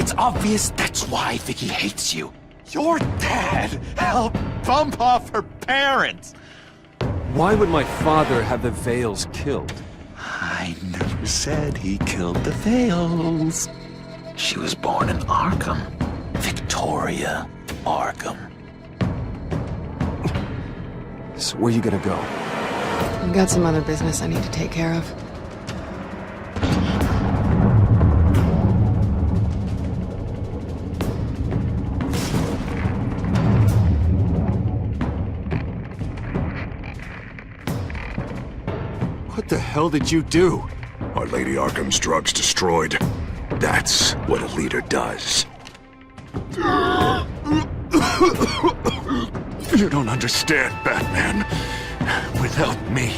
It's obvious that's why Vicky hates you. Your dad helped bump off her parents. Why would my father have the Vales killed? I never said he killed the Vales. She was born in Arkham. Victoria Arkham. So where you gonna go? I've got some other business I need to take care of. What the hell did you do? Our Lady Arkham's drugs destroyed. That's what a leader does. You don't understand, Batman. Without me,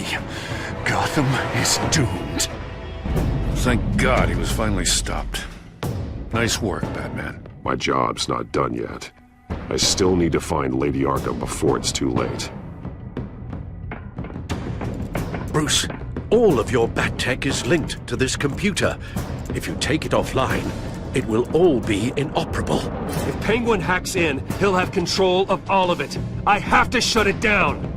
Gotham is doomed. Thank God he was finally stopped. Nice work, Batman. My job's not done yet. I still need to find Lady Arkham before it's too late. Bruce, all of your bat tech is linked to this computer. If you take it offline, it will all be inoperable. If Penguin hacks in, he'll have control of all of it. I have to shut it down!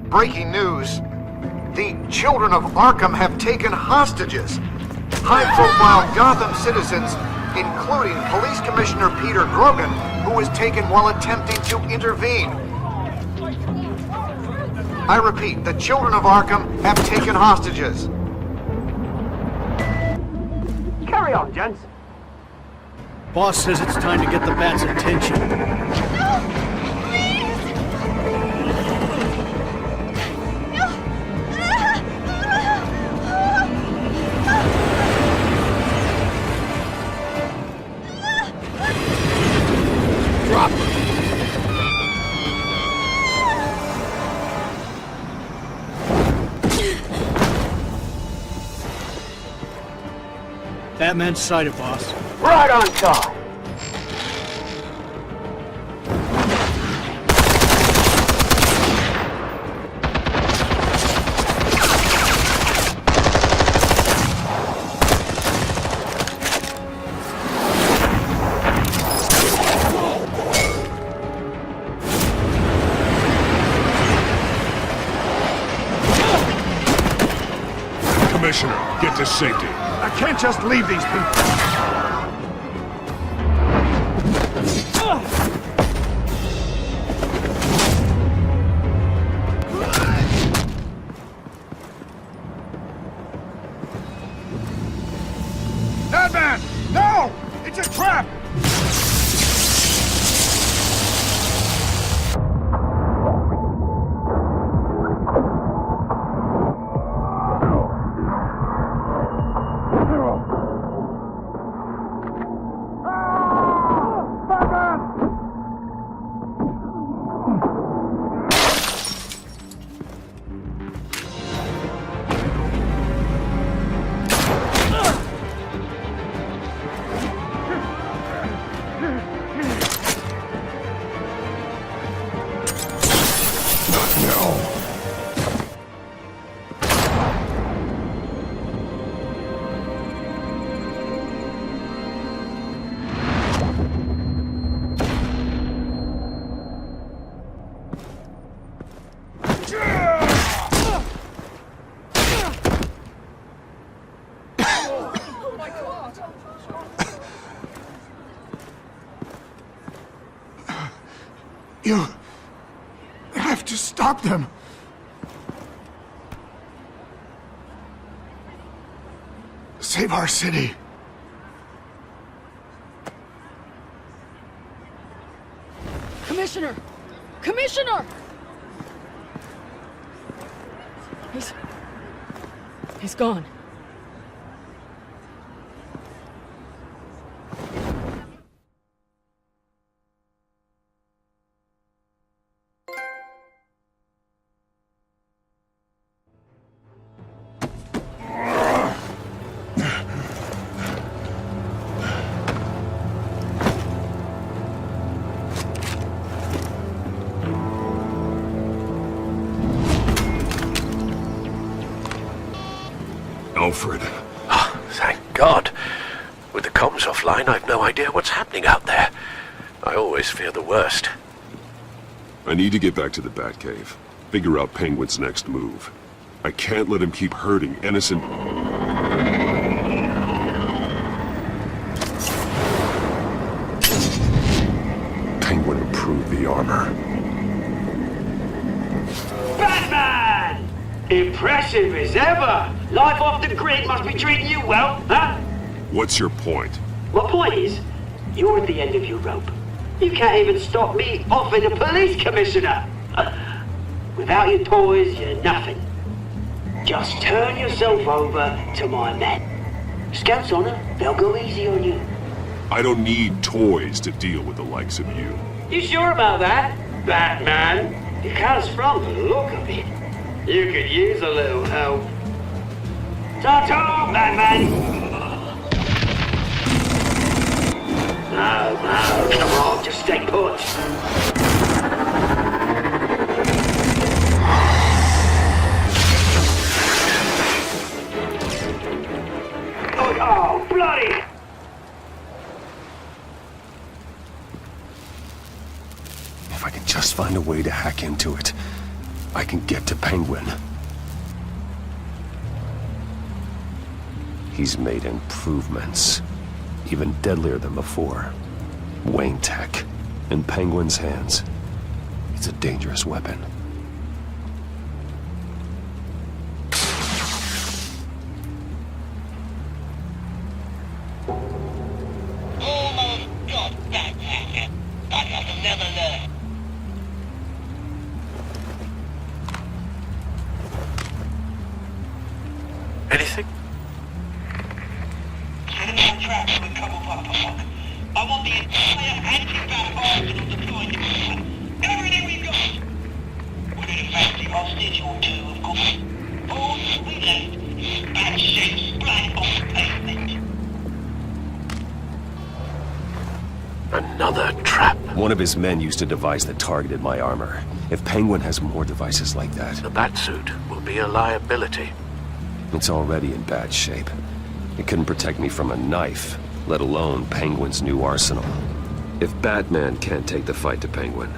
Breaking news. The children of Arkham have taken hostages. High-profile Gotham citizens, including Police Commissioner Peter Grogan, who was taken while attempting to intervene. I repeat, the children of Arkham have taken hostages. Carry on, gents. Boss says it's time to get the Bat's attention. Batman's sighted, boss. Right on time. Commissioner, get to safety. I can't just leave these people. Batman! No! It's a trap! You have to stop them. Save our city. Commissioner! Commissioner! He's gone. Alfred. Ah, thank God. With the comms offline, I've no idea what's happening out there. I always fear the worst. I need to get back to the Batcave. Figure out Penguin's next move. I can't let him keep hurting innocent... Penguin improved the armor. Batman! Impressive as ever. Life off the grid must be treating you well, huh? What's your point? My point is, you're at the end of your rope. You can't even stop me offing a police commissioner. Without your toys, you're nothing. Just turn yourself over to my men. Scouts honor, they'll go easy on you. I don't need toys to deal with the likes of you. You sure about that, Batman? Because from the look of it, you could use a little help. Ta-ta, Batman! No, come on, just stay put. Oh, bloody! If I can just find a way to hack into it, I can get to Penguin. He's made improvements, even deadlier than before. Wayne Tech, in Penguin's hands. It's a dangerous weapon. Almost got that hacker, but I've never learned. Anything? Set a trap for the Cobblepot Park. I want the entire anti-bat arsenal deployed to it. Everything we've got. We're in a fancy hostage or two, of course. All we left is bad shape splat on the pavement. Another trap. One of his men used a device that targeted my armor. If Penguin has more devices like that, The Batsuit will be a liability. it's already in bad shape. It couldn't protect me from a knife, let alone Penguin's new arsenal. If Batman can't take the fight to Penguin,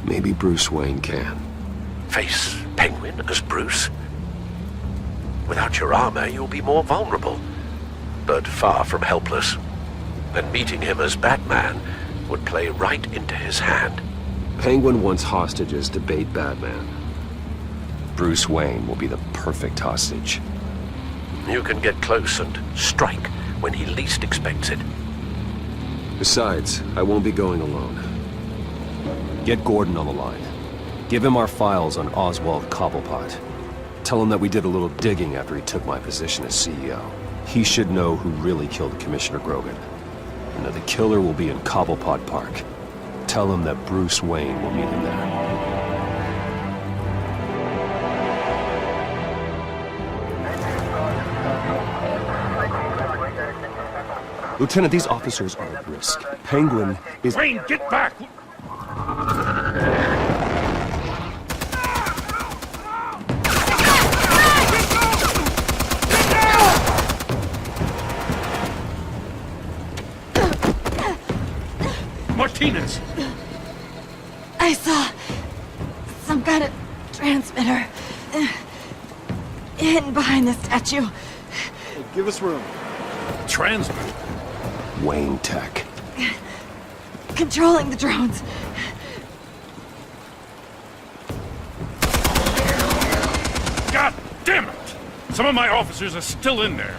maybe Bruce Wayne can. Face Penguin as Bruce? Without your armor, you'll be more vulnerable, but far from helpless. And meeting him as Batman would play right into his hand. Penguin wants hostages to bait Batman. Bruce Wayne will be the perfect hostage. You can get close and strike when he least expects it. Besides, I won't be going alone. Get Gordon on the line. Give him our files on Oswald Cobblepot. Tell him that we did a little digging after he took my position as CEO. He should know who really killed Commissioner Grogan. And that the killer will be in Cobblepot Park. Tell him that Bruce Wayne will meet him there. Lieutenant, these officers are at risk. Penguin is... Wayne, get back! Martinez! I saw some kind of transmitter hidden behind the statue. Hey, give us room. Transmitter? Wayne Tech. Controlling the drones. God damn it! Some of my officers are still in there.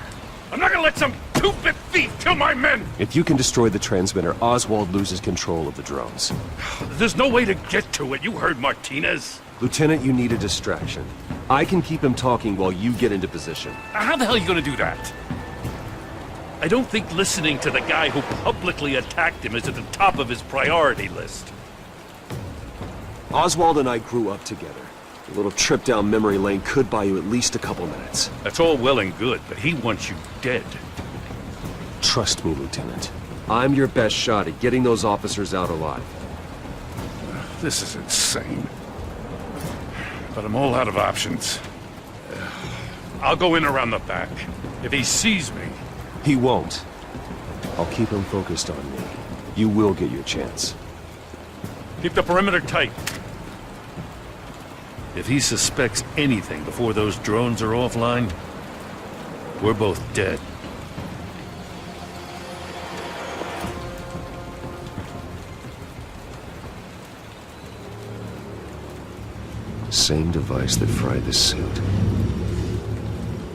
I'm not gonna let some two-bit thief kill my men! If you can destroy the transmitter, Oswald loses control of the drones. There's no way to get to it. You heard Martinez. Lieutenant, you need a distraction. I can keep him talking while you get into position. How the hell are you gonna do that? I don't think listening to the guy who publicly attacked him is at the top of his priority list. Oswald and I grew up together. A little trip down memory lane could buy you at least a couple minutes. That's all well and good, but he wants you dead. Trust me, Lieutenant. I'm your best shot at getting those officers out alive. This is insane. But I'm all out of options. I'll go in around the back. If he sees me... He won't. I'll keep him focused on me. You will get your chance. Keep the perimeter tight. If he suspects anything before those drones are offline, we're both dead. Same device that fried the suit.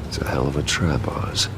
It's a hell of a trap, Oz.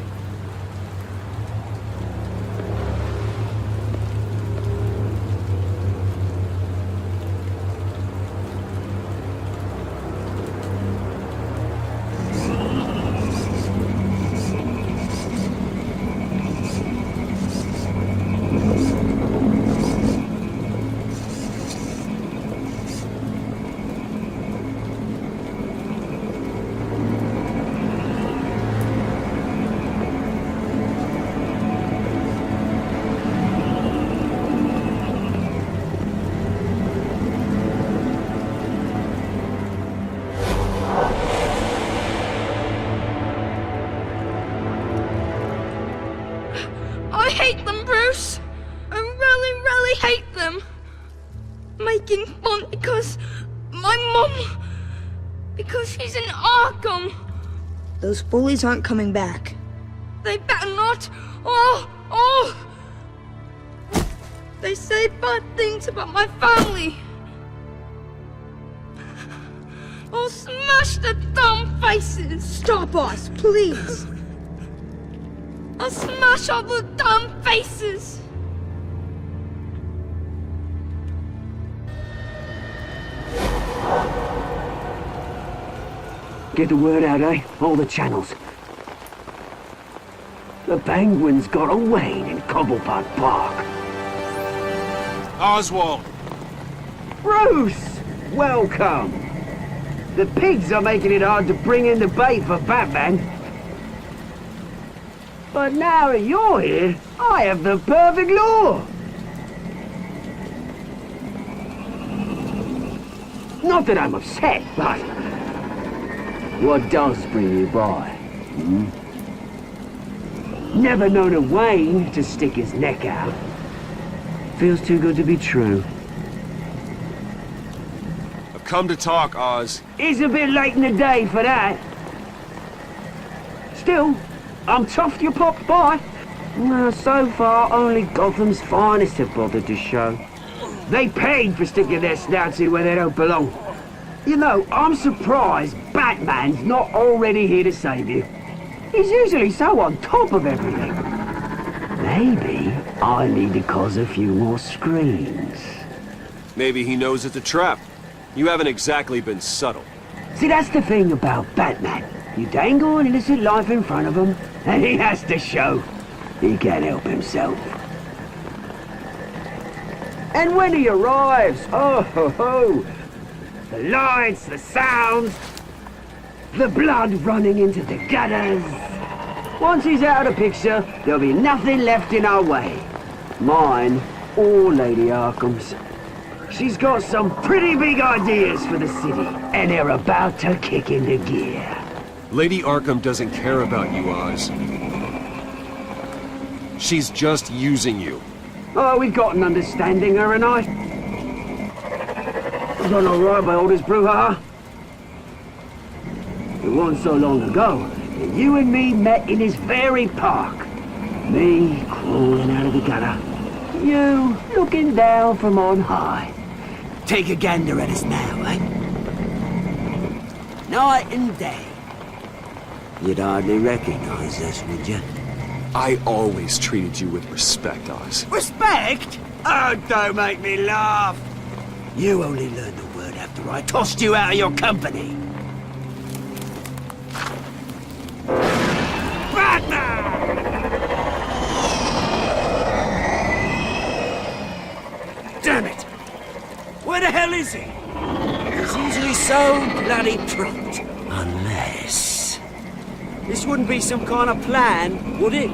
I hate them, Bruce. I really, really hate them. Making fun because my mum... because she's in Arkham. Those bullies aren't coming back. They better not. Oh! They say bad things about my family. I'll smash the dumb faces. Stop us, please. I'll smash all the dumb faces. Get the word out, eh? All the channels. The Penguins got away in Cobblepot Park. Oswald! Bruce! Welcome! The pigs are making it hard to bring in the bait for Batman. But now that you're here, I have the perfect lure! Not that I'm upset, but... what does bring you by? Never known a Wayne to stick his neck out. Feels too good to be true. I've come to talk, Oz. It's a bit late in the day for that. Still, I'm tough you popped by. Well, so far, only Gotham's finest have bothered to show. They paid for sticking their snouts in where they don't belong. You know, I'm surprised Batman's not already here to save you. He's usually so on top of everything. Maybe I need to cause a few more screams. Maybe he knows it's a trap. You haven't exactly been subtle. See, that's the thing about Batman. You dangle an innocent life in front of him, and he has to show he can't help himself. And when he arrives, oh ho ho! The lights, the sounds, the blood running into the gutters. Once he's out of the picture, there'll be nothing left in our way. Mine or Lady Arkham's. She's got some pretty big ideas for the city, and they're about to kick into gear. Lady Arkham doesn't care about you, Oz. She's just using you. Oh, we've got an understanding, her and I. We've gone all right by all this brouhaha. It wasn't so long ago that you and me met in this very park. Me crawling out of the gutter. You looking down from on high. Take a gander at us now, eh? Night and day. You'd hardly recognize us, would you? I always treated you with respect, Oz. Respect? Oh, don't make me laugh. You only learned the word a after I tossed you out of your company. Damn it! Where the hell is he? He's usually so bloody prompt. Unless... This wouldn't be some kind of plan, would it?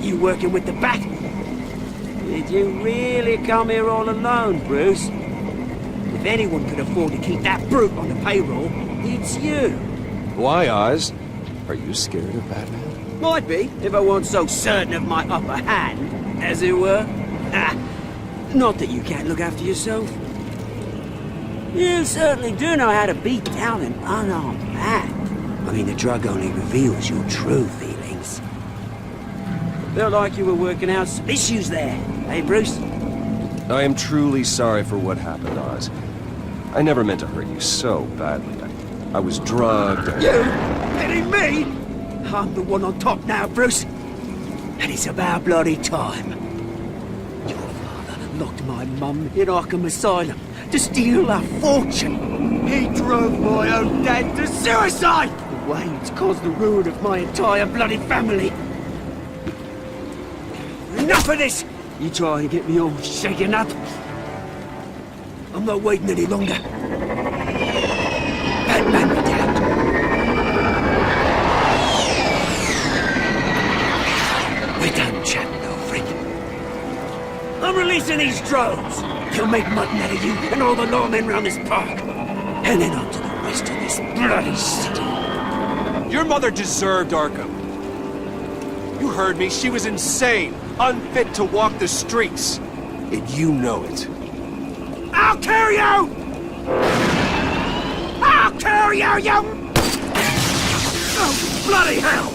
You working with the Bat? Did you really come here all alone, Bruce? If anyone could afford to keep that brute on the payroll, it's you. Why, Oz? Are you scared of Batman? Might be, if I weren't so certain of my upper hand, as it were. Not that you can't look after yourself. You certainly do know how to beat down an unarmed man. I mean, the drug only reveals your true feelings. Felt like you were working out some issues there, eh, Bruce? I am truly sorry for what happened, Oz. I never meant to hurt you so badly. I was drugged. You? Hitting me? I'm the one on top now, Bruce. And it's about bloody time. Your father locked my mum in Arkham Asylum to steal a fortune. He drove my own dad to suicide! The way it's caused the ruin of my entire bloody family. Enough of this! You try and get me all shaken up. I'm not waiting any longer. Batman be damned. We're done chatting, old friend. I'm releasing these drones. They'll make mutton out of you and all the lawmen around this park. And then on to the rest of this bloody city. Your mother deserved Arkham. You heard me. She was insane, unfit to walk the streets. And you know it. I'll kill you! I'll kill you, you... Oh, bloody hell!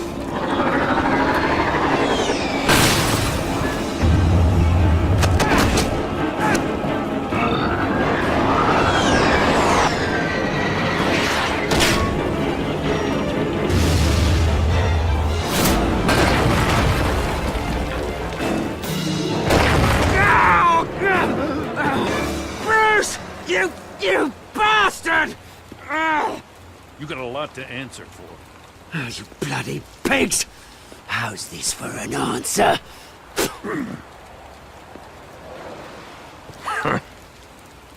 You bastard! You got a lot to answer for. Oh, you bloody pigs! How's this for an answer?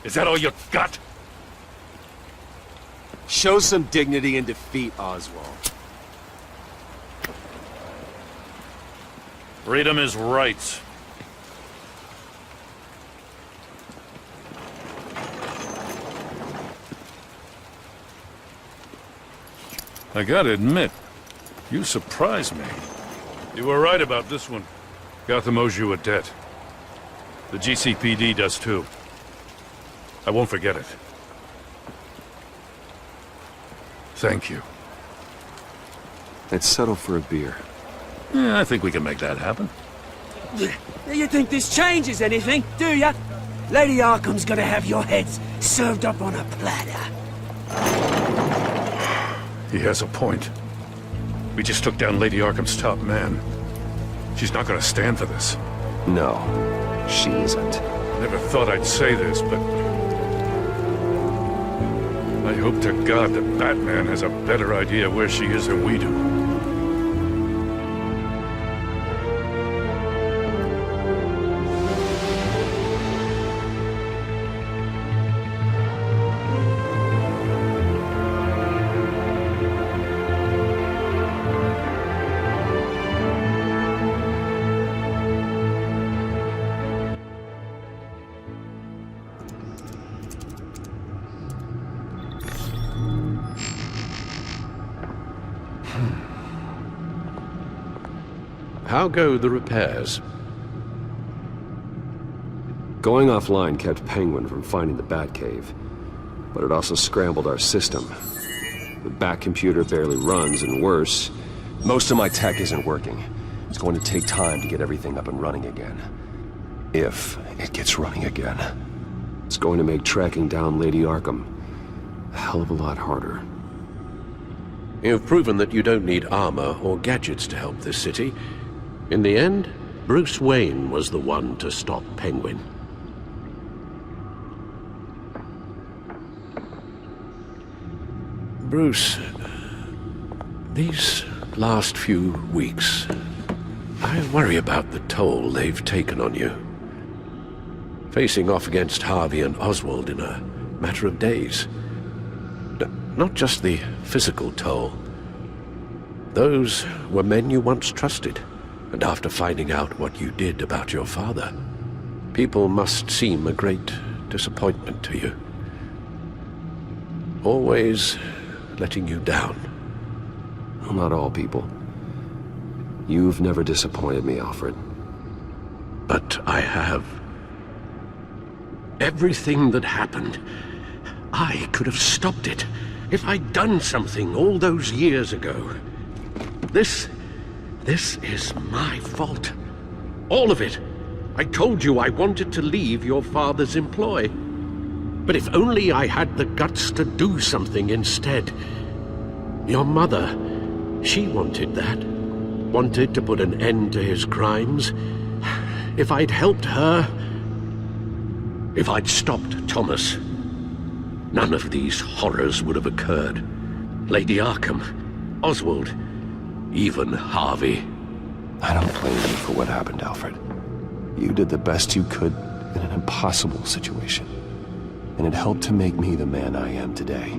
Is that all you got? Show some dignity and defeat Oswald. Freedom is rights. I gotta admit, you surprised me. You were right about this one. Gotham owes you a debt. The GCPD does too. I won't forget it. Thank you. Let's settle for a beer. Yeah, I think we can make that happen. You think this changes anything, do ya? Lady Arkham's gonna have your heads served up on a platter. He has a point. We just took down Lady Arkham's top man. She's not gonna stand for this. No, she isn't. Never thought I'd say this, but... I hope to God that Batman has a better idea where she is than we do. How go the repairs? Going offline kept Penguin from finding the Batcave, but it also scrambled our system. The Bat computer barely runs, and worse, most of my tech isn't working. It's going to take time to get everything up and running again. If it gets running again. It's going to make tracking down Lady Arkham a hell of a lot harder. You've proven that you don't need armor or gadgets to help this city. In the end, Bruce Wayne was the one to stop Penguin. Bruce, these last few weeks, I worry about the toll they've taken on you. Facing off against Harvey and Oswald in a matter of days. Not just the physical toll. Those were men you once trusted, and after finding out what you did about your father, people must seem a great disappointment to you. Always letting you down. Well, not all people. You've never disappointed me, Alfred. But I have. Everything that happened, I could have stopped it if I'd done something all those years ago. This is my fault. All of it. I told you I wanted to leave your father's employ. But if only I had the guts to do something instead. Your mother, she wanted that. Wanted to put an end to his crimes. If I'd helped her, if I'd stopped Thomas, none of these horrors would have occurred. Lady Arkham, Oswald, even Harvey. I don't blame you for what happened, Alfred. You did the best you could in an impossible situation. And it helped to make me the man I am today.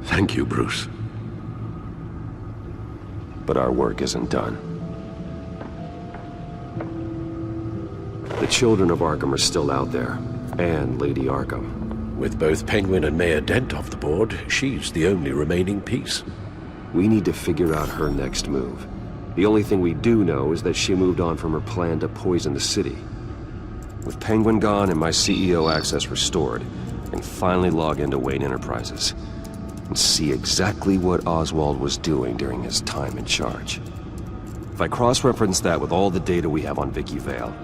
Thank you, Bruce. But our work isn't done. The children of Arkham are still out there, and Lady Arkham. With both Penguin and Mayor Dent off the board, she's the only remaining piece. We need to figure out her next move. The only thing we do know is that she moved on from her plan to poison the city. With Penguin gone and my CEO access restored, I can finally log into Wayne Enterprises and see exactly what Oswald was doing during his time in charge. If I cross-reference that with all the data we have on Vicky Vale,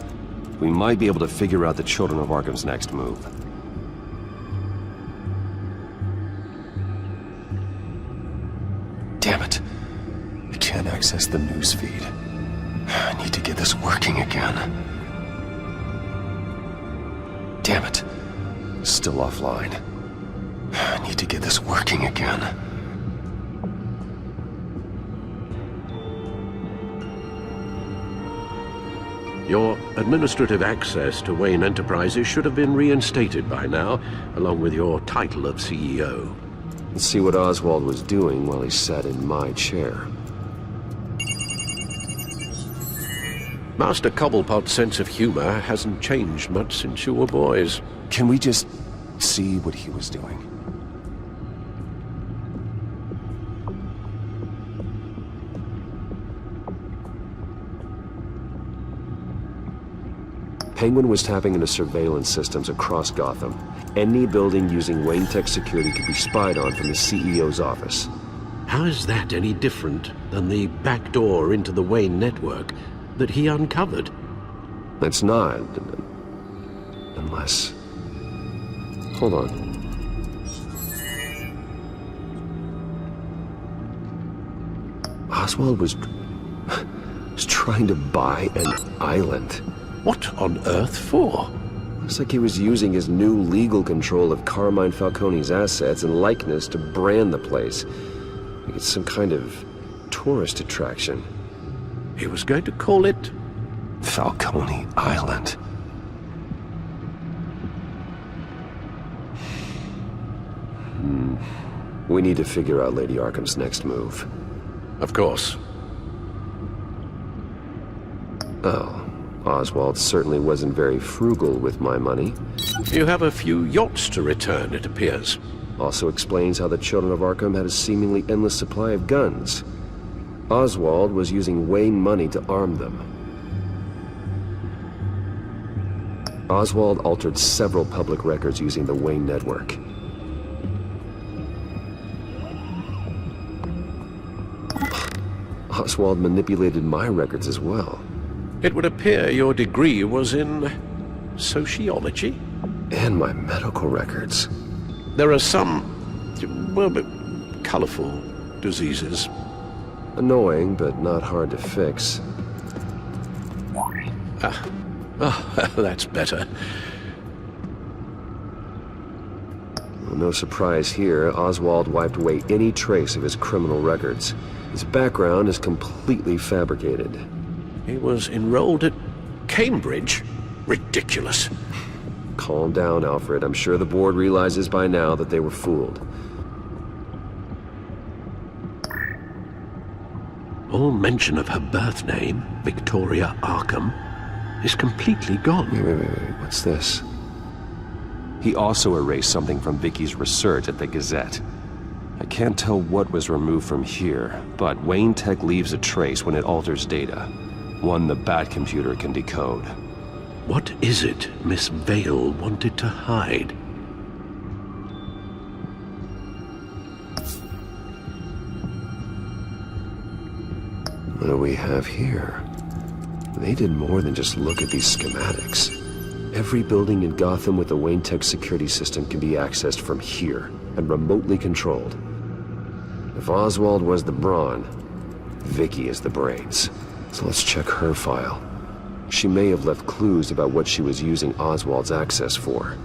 we might be able to figure out the Children of Arkham's next move. Damn it. I can't access the news feed. I need to get this working again. Damn it. Still offline. I need to get this working again. Your administrative access to Wayne Enterprises should have been reinstated by now, along with your title of CEO. Let's see what Oswald was doing while he sat in my chair. Master Cobblepot's sense of humor hasn't changed much since you were boys. Can we just see what he was doing? Penguin was tapping into surveillance systems across Gotham. Any building using Wayne Tech security could be spied on from the CEO's office. How is that any different than the back door into the Wayne network that he uncovered? It's not. Unless... Hold on. Oswald was trying to buy an island. What on earth for? Looks like he was using his new legal control of Carmine Falcone's assets and likeness to brand the place. Like it's some kind of tourist attraction. He was going to call it... Falcone Island. We need to figure out Lady Arkham's next move. Of course. Oh. Oswald certainly wasn't very frugal with my money. You have a few yachts to return, it appears. Also explains how the Children of Arkham had a seemingly endless supply of guns. Oswald was using Wayne money to arm them. Oswald altered several public records using the Wayne network. Oswald manipulated my records as well. It would appear your degree was in... sociology? And my medical records. There are some... well, colorful diseases. Annoying, but not hard to fix. Oh, that's better. Well, no surprise here, Oswald wiped away any trace of his criminal records. His background is completely fabricated. He was enrolled at Cambridge? Ridiculous. Calm down, Alfred. I'm sure the board realizes by now that they were fooled. All mention of her birth name, Victoria Arkham, is completely gone. Wait. What's this? He also erased something from Vicky's research at the Gazette. I can't tell what was removed from here, but Wayne Tech leaves a trace when it alters data. One the Bat computer can decode. What is it Miss Vale wanted to hide? What do we have here? They did more than just look at these schematics. Every building in Gotham with the Wayne Tech security system can be accessed from here and remotely controlled. If Oswald was the brawn, Vicky is the brains. So let's check her file. She may have left clues about what she was using Oswald's access for.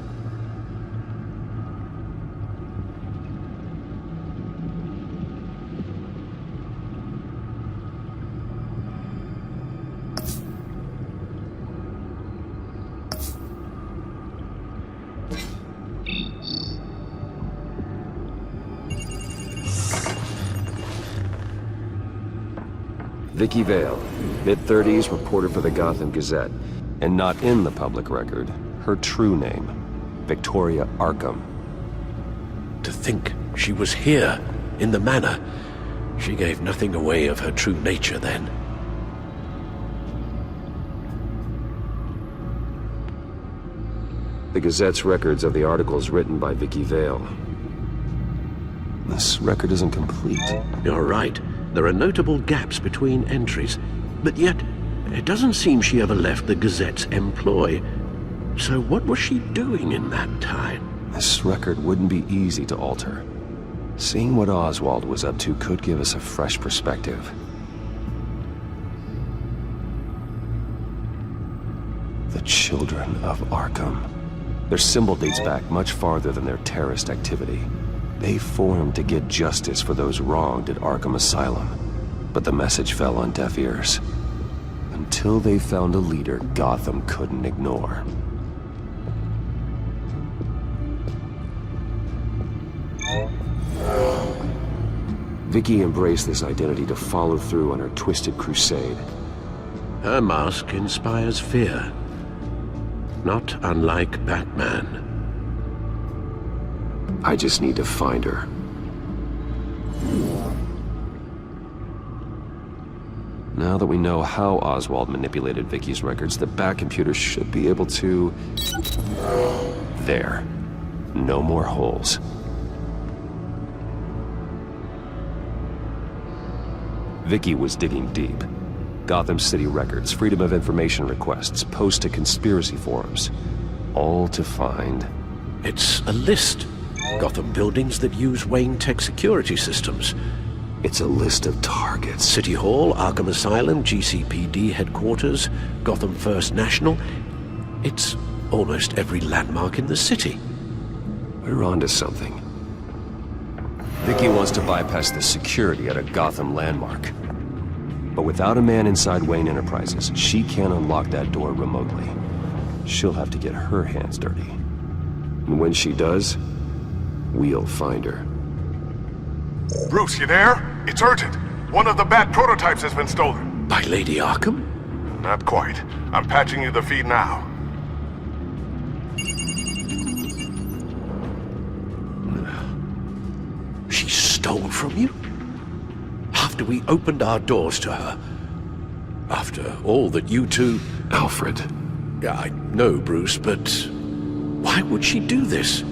Vicky Vale, mid-30s, reporter for the Gotham Gazette. And not in the public record, her true name, Victoria Arkham. To think she was here, in the manor. She gave nothing away of her true nature then. The Gazette's records of the articles written by Vicky Vale. This record isn't complete. You're right. There are notable gaps between entries, but yet it doesn't seem she ever left the Gazette's employ. So what was she doing in that time? This record wouldn't be easy to alter. Seeing what Oswald was up to could give us a fresh perspective. The Children of Arkham. Their symbol dates back much farther than their terrorist activity. They formed to get justice for those wronged at Arkham Asylum. But the message fell on deaf ears. Until they found a leader Gotham couldn't ignore. Vicky embraced this identity to follow through on her twisted crusade. Her mask inspires fear. Not unlike Batman. I just need to find her. Now that we know how Oswald manipulated Vicky's records, the Bat computer should be able to... There. No more holes. Vicky was digging deep. Gotham City records, Freedom of Information requests, posts to conspiracy forums. All to find... It's a list. Gotham buildings that use Wayne Tech security systems. It's a list of targets. City Hall, Arkham Asylum, GCPD headquarters, Gotham First National. It's almost every landmark in the city. We're onto something. Vicky wants to bypass the security at a Gotham landmark. But without a man inside Wayne Enterprises, she can't unlock that door remotely. She'll have to get her hands dirty. And when she does, we'll find her. Bruce, you there? It's urgent. One of the Bat prototypes has been stolen. By Lady Arkham? Not quite. I'm patching you the feed now. She stole from you? After we opened our doors to her? After all that you two... Alfred. I know, Bruce, but... why would she do this?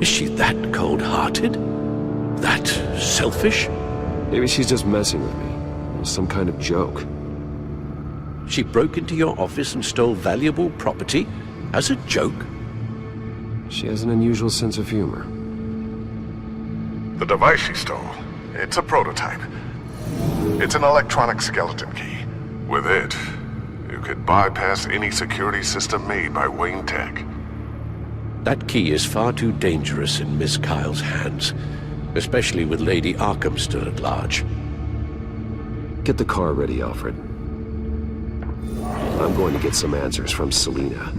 Is she that cold-hearted? That selfish? Maybe she's just messing with me. It was some kind of joke. She broke into your office and stole valuable property as a joke? She has an unusual sense of humor. The device she stole, it's a prototype. It's an electronic skeleton key. With it, you could bypass any security system made by Wayne Tech. That key is far too dangerous in Miss Kyle's hands, especially with Lady Arkham still at large. Get the car ready, Alfred. I'm going to get some answers from Selina.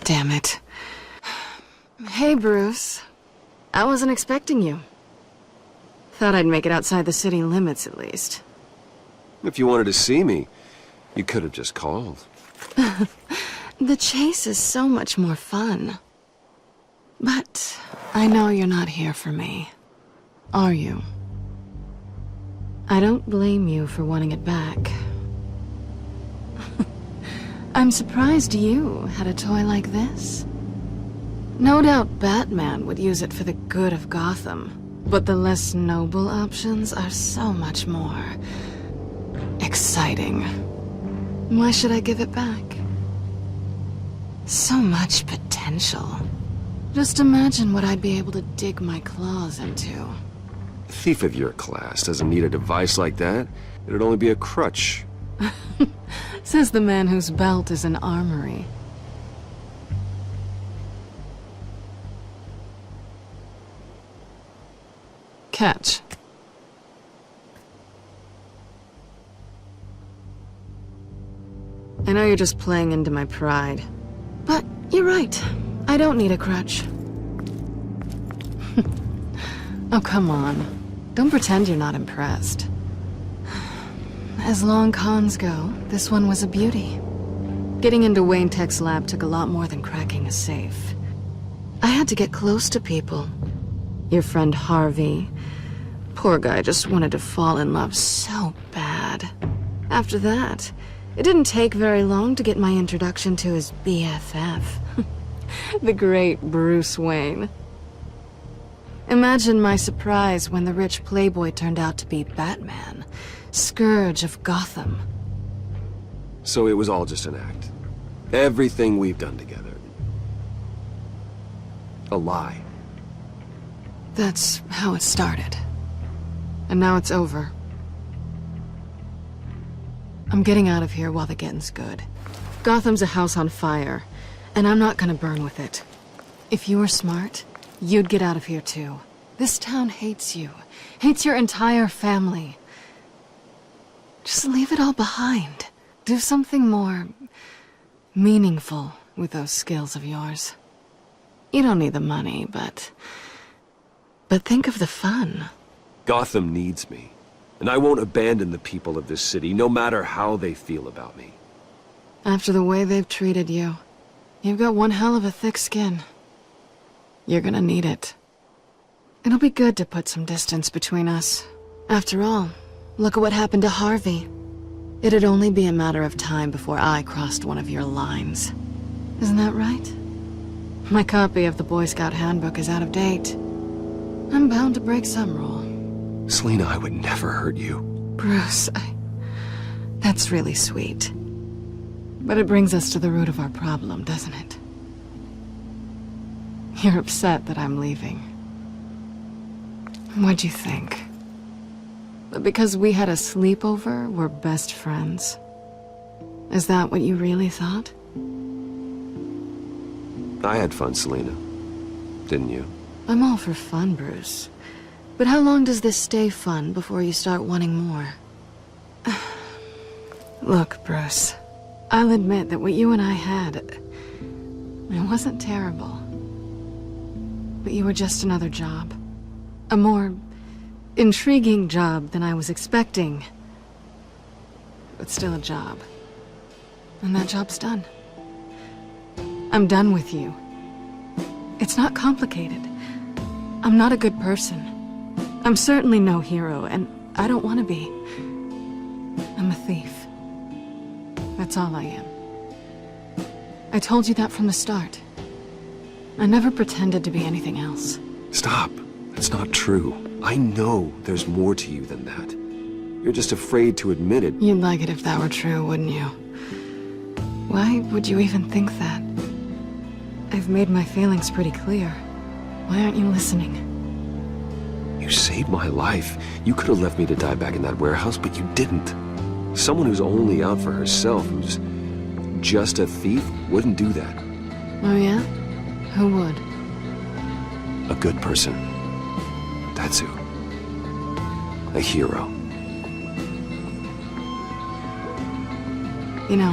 Damn it. Hey, Bruce. I wasn't expecting you. Thought I'd make it outside the city limits, at least. If you wanted to see me, you could have just called. The chase is so much more fun. But I know you're not here for me. Are you? I don't blame you for wanting it back. I'm surprised you had a toy like this. No doubt Batman would use it for the good of Gotham, but the less noble options are so much more exciting. Why should I give it back? So much potential. Just imagine what I'd be able to dig my claws into. A thief of your class doesn't need a device like that. It'd only be a crutch. Says the man whose belt is an armory. Catch. I know you're just playing into my pride, but you're right. I don't need a crutch. Oh, come on. Don't pretend you're not impressed. As long cons go, this one was a beauty. Getting into Wayne Tech's lab took a lot more than cracking a safe. I had to get close to people. Your friend Harvey. Poor guy just wanted to fall in love so bad. After that, it didn't take very long to get my introduction to his BFF. The great Bruce Wayne. Imagine my surprise when the rich playboy turned out to be Batman. Scourge of Gotham. So it was all just an act. Everything we've done together. A lie. That's how it started. And now it's over. I'm getting out of here while the getting's good. Gotham's a house on fire, and I'm not gonna burn with it. If you were smart, you'd get out of here too. This town hates you. Hates your entire family. Just leave it all behind. Do something more meaningful with those skills of yours. You don't need the money, but think of the fun. Gotham needs me, and I won't abandon the people of this city, no matter how they feel about me. After the way they've treated you, you've got one hell of a thick skin. You're gonna need it. It'll be good to put some distance between us. After all, look at what happened to Harvey. It'd only be a matter of time before I crossed one of your lines. Isn't that right? My copy of the Boy Scout Handbook is out of date. I'm bound to break some rule. Selina, I would never hurt you. Bruce, that's really sweet. But it brings us to the root of our problem, doesn't it? You're upset that I'm leaving. What'd you think? That because we had a sleepover, we're best friends? Is that what you really thought? I had fun, Selina. Didn't you? I'm all for fun, Bruce. But how long does this stay fun before you start wanting more? Look, Bruce. I'll admit that what you and I had, it wasn't terrible. But you were just another job. A more intriguing job than I was expecting. But still a job. And that job's done. I'm done with you. It's not complicated. I'm not a good person. I'm certainly no hero, and I don't want to be. I'm a thief. That's all I am. I told you that from the start. I never pretended to be anything else. Stop. That's not true. I know there's more to you than that. You're just afraid to admit it. You'd like it if that were true, wouldn't you? Why would you even think that? I've made my feelings pretty clear. Why aren't you listening? You saved my life. You could have left me to die back in that warehouse, but you didn't. Someone who's only out for herself, who's just a thief, wouldn't do that. Oh yeah? Who would? A good person. That's who. A hero. You know,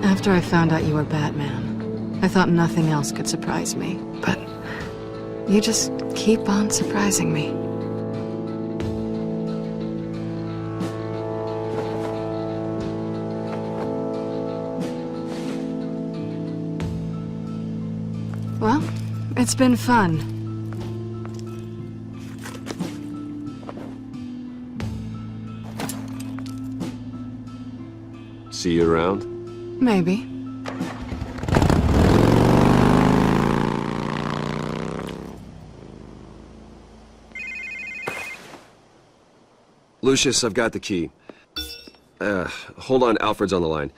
after I found out you were Batman, I thought nothing else could surprise me. But you just keep on surprising me. Well, it's been fun. See you around? Maybe. Lucius, I've got the key. Hold on, Alfred's on the line.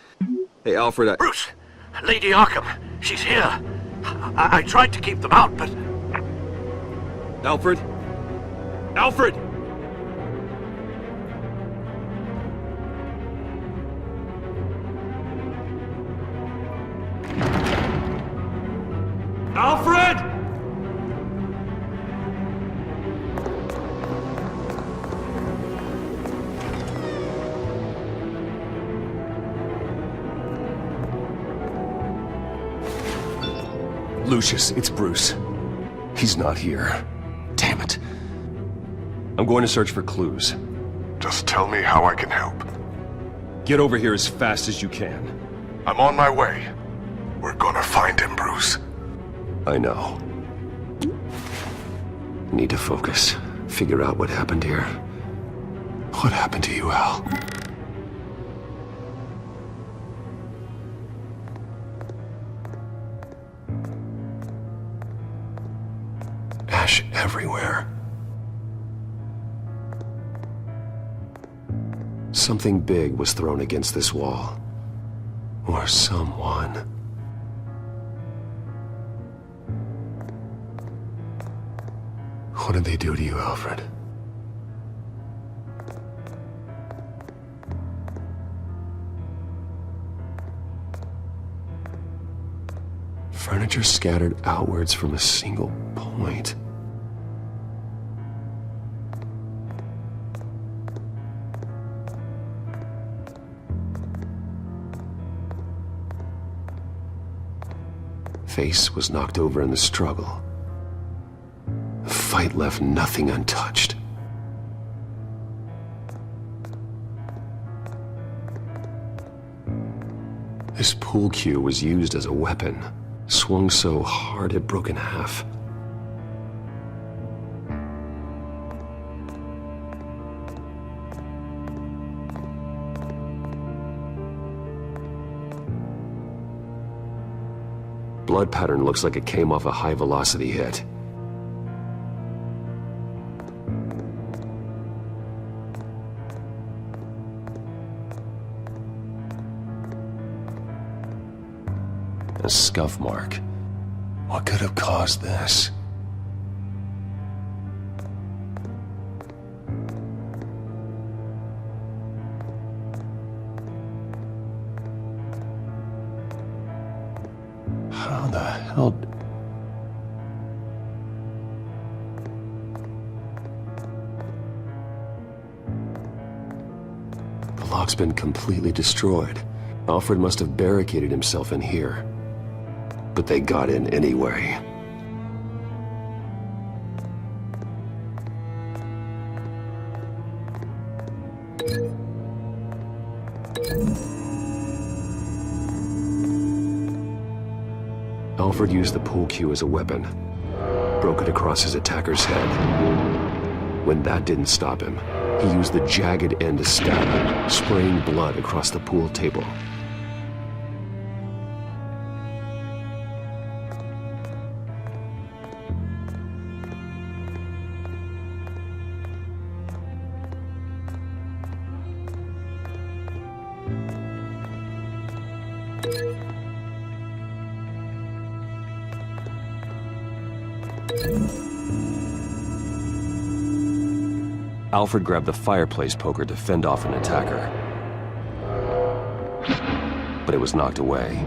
Hey, Alfred, Bruce! Lady Arkham! She's here! I tried to keep them out, but... Alfred? Alfred! Alfred! Lucius, it's Bruce. He's not here. Damn it. I'm going to search for clues. Just tell me how I can help. Get over here as fast as you can. I'm on my way. We're gonna find him, Bruce. I know. Need to focus. Figure out what happened here. What happened to you, Al? Ash everywhere. Something big was thrown against this wall. Or someone. What did they do to you, Alfred? Furniture scattered outwards from a single point. Face was knocked over in the struggle. The fight left nothing untouched. This pool cue was used as a weapon, swung so hard it broke in half. Blood pattern looks like it came off a high-velocity hit. A scuff mark. What could have caused this? How the hell... The lock's been completely destroyed. Alfred must have barricaded himself in here. But they got in anyway. Alfred used the pool cue as a weapon. Broke it across his attacker's head. When that didn't stop him, he used the jagged end to stab him, spraying blood across the pool table. Alfred grabbed the fireplace poker to fend off an attacker. But it was knocked away.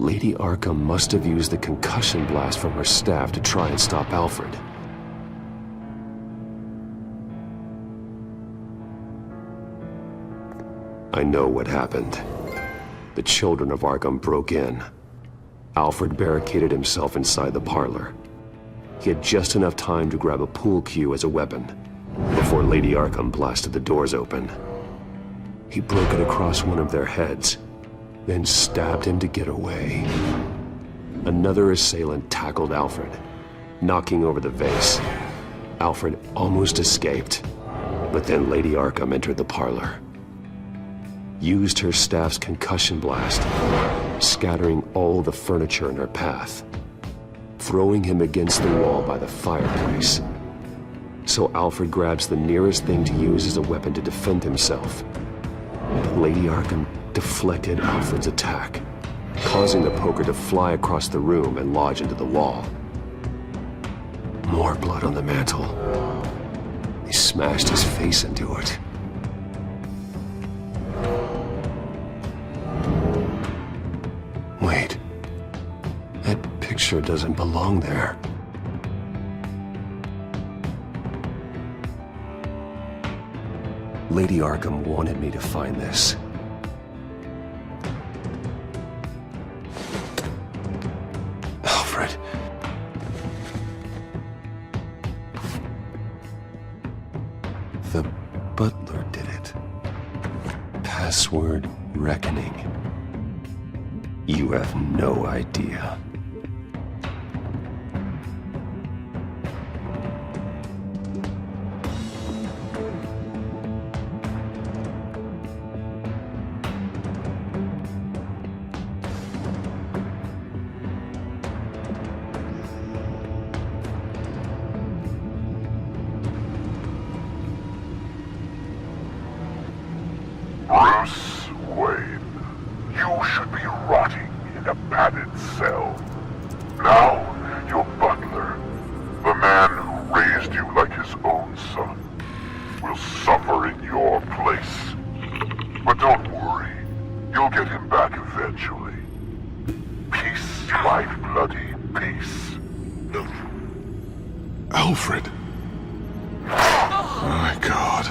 Lady Arkham must have used the concussion blast from her staff to try and stop Alfred. I know what happened. The children of Arkham broke in. Alfred barricaded himself inside the parlor. He had just enough time to grab a pool cue as a weapon before Lady Arkham blasted the doors open. He broke it across one of their heads, then stabbed him to get away. Another assailant tackled Alfred, knocking over the vase. Alfred almost escaped, but then Lady Arkham entered the parlor. Used her staff's concussion blast, scattering all the furniture in her path, throwing him against the wall by the fireplace. So Alfred grabs the nearest thing to use as a weapon to defend himself. But Lady Arkham deflected Alfred's attack, causing the poker to fly across the room and lodge into the wall. More blood on the mantel. He smashed his face into it. Wait. That picture doesn't belong there. Lady Arkham wanted me to find this. Alfred. The butler did it. Password reckoning. You have no idea. Bruce Wayne, you should be rotting in a padded cell. Now, your butler, the man who raised you like his own son, will suffer in your place. But don't worry, you'll get him back eventually. Peace, my bloody peace. Alfred. Oh my God.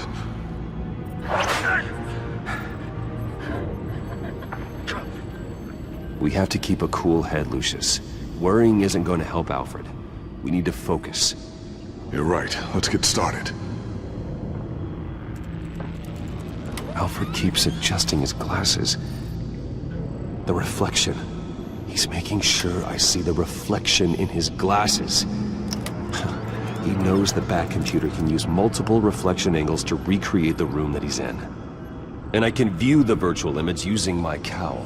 We have to keep a cool head, Lucius. Worrying isn't going to help Alfred. We need to focus. You're right. Let's get started. Alfred keeps adjusting his glasses. The reflection. He's making sure I see the reflection in his glasses. He knows the Batcomputer can use multiple reflection angles to recreate the room that he's in. And I can view the virtual image using my cowl.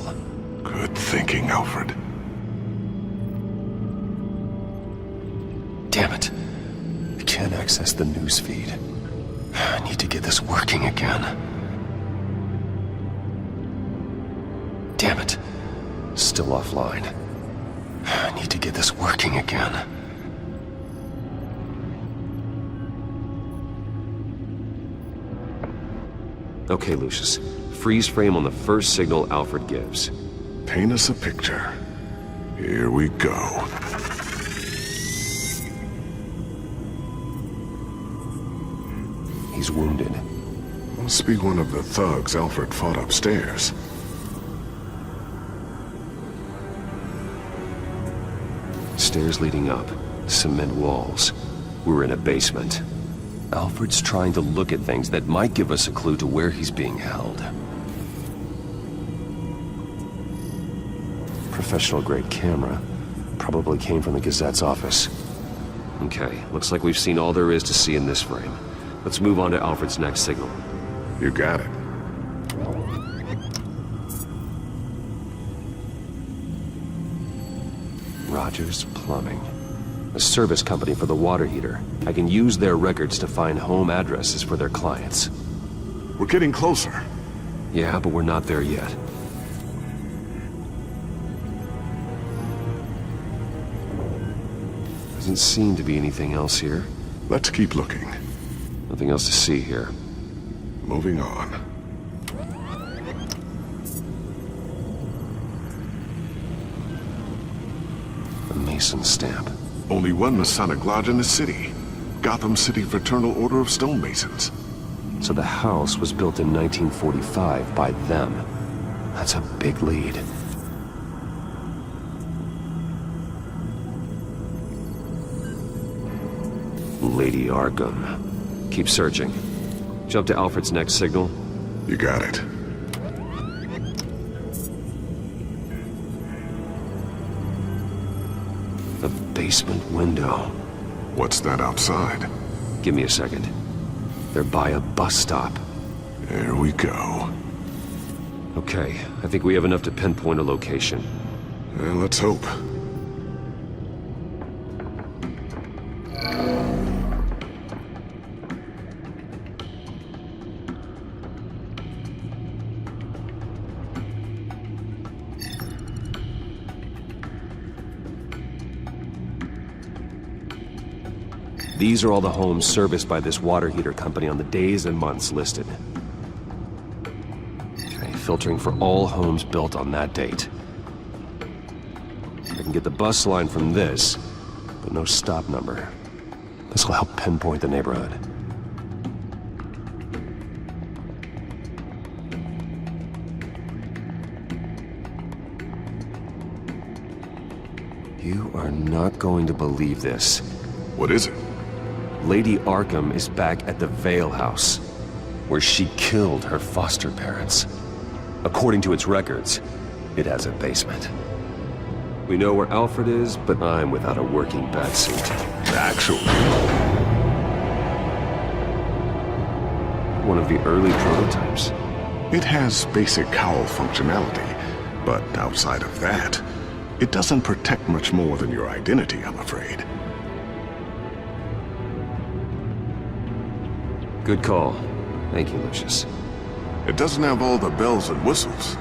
Good thinking, Alfred. Damn it. I can't access the news feed. I need to get this working again. Damn it. Still offline. I need to get this working again. Okay, Lucius. Freeze frame on the first signal Alfred gives. Paint us a picture. Here we go. He's wounded. Must be one of the thugs Alfred fought upstairs. Stairs leading up. Cement walls. We're in a basement. Alfred's trying to look at things that might give us a clue to where he's being held. Professional-grade camera. Probably came from the Gazette's office. Okay, looks like we've seen all there is to see in this frame. Let's move on to Alfred's next signal. You got it. Rogers Plumbing. A service company for the water heater. I can use their records to find home addresses for their clients. We're getting closer. Yeah, but we're not there yet. Doesn't seem to be anything else here. Let's keep looking. Nothing else to see here. Moving on. A Mason stamp. Only one Masonic lodge in the city. Gotham City Fraternal Order of Stonemasons. So the house was built in 1945 by them. That's a big lead. Lady Arkham. Keep searching. Jump to Alfred's next signal. You got it. The basement window. What's that outside? Give me a second. They're by a bus stop. There we go. Okay, I think we have enough to pinpoint a location. Well, let's hope. These are all the homes serviced by this water heater company on the days and months listed. Okay, filtering for all homes built on that date. I can get the bus line from this, but no stop number. This will help pinpoint the neighborhood. You are not going to believe this. What is it? Lady Arkham is back at the Vale House, where she killed her foster parents. According to its records, it has a basement. We know where Alfred is, but I'm without a working batsuit. Actually, one of the early prototypes. it has basic cowl functionality, but outside of that, it doesn't protect much more than your identity, I'm afraid. Good call. Thank you, Lucius. It doesn't have all the bells and whistles,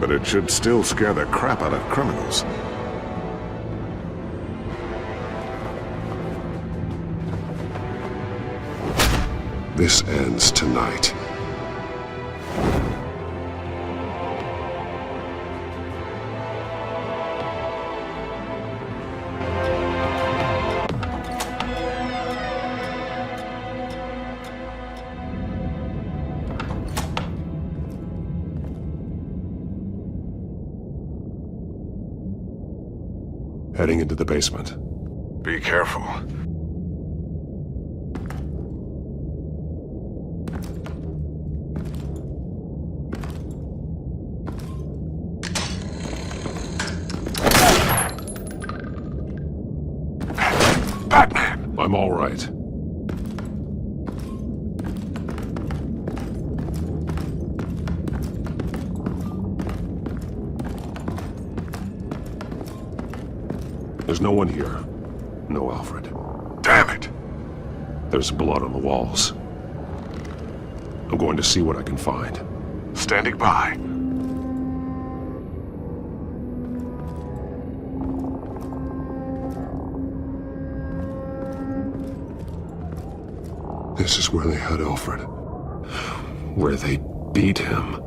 but it should still scare the crap out of criminals. This ends tonight. Heading into the basement. Be careful. Batman! I'm all right. There's no one here. No Alfred. Damn it! There's blood on the walls. I'm going to see what I can find. Standing by. This is where they had Alfred. Where they beat him.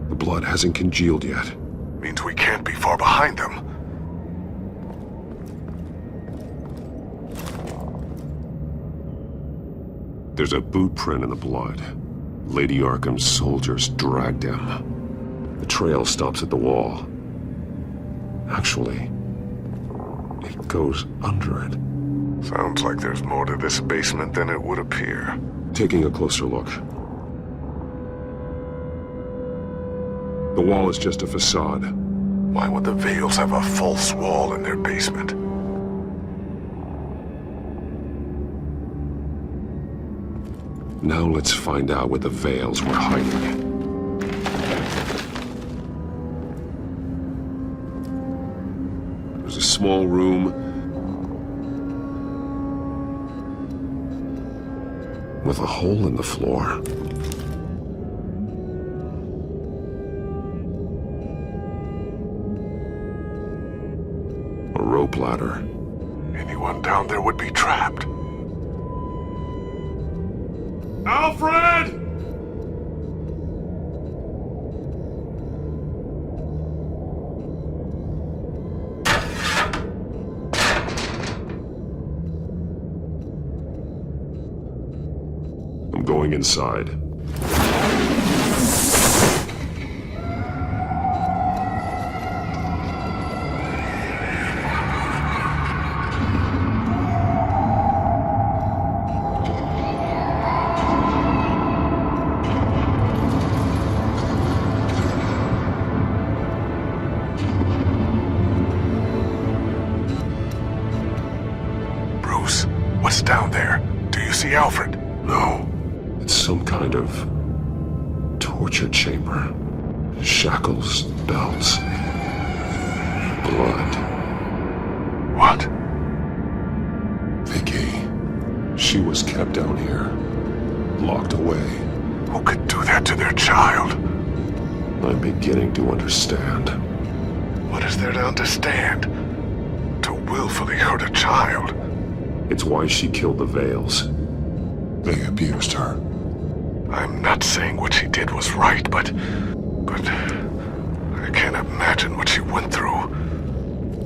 The blood hasn't congealed yet. Means we can't be far behind them. There's a boot print in the blood. Lady Arkham's soldiers dragged him. The trail stops at the wall. Actually, it goes under it. Sounds like there's more to this basement than it would appear. Taking a closer look. The wall is just a facade. Why would the Vales have a false wall in their basement? Now let's find out where the Veils were hiding. There's a small room with a hole in the floor. A rope ladder. Anyone down there would be trapped. Alfred! I'm going inside. Bruce, what's down there? Do you see Alfred? No. It's some kind of torture chamber. Shackles, belts, blood. What? Vicky. She was kept down here, locked away. Who could do that to their child? I'm beginning to understand. What is there to understand? To willfully hurt a child? It's why she killed the Veils. They abused her. I'm not saying what she did was right, but I can't imagine what she went through.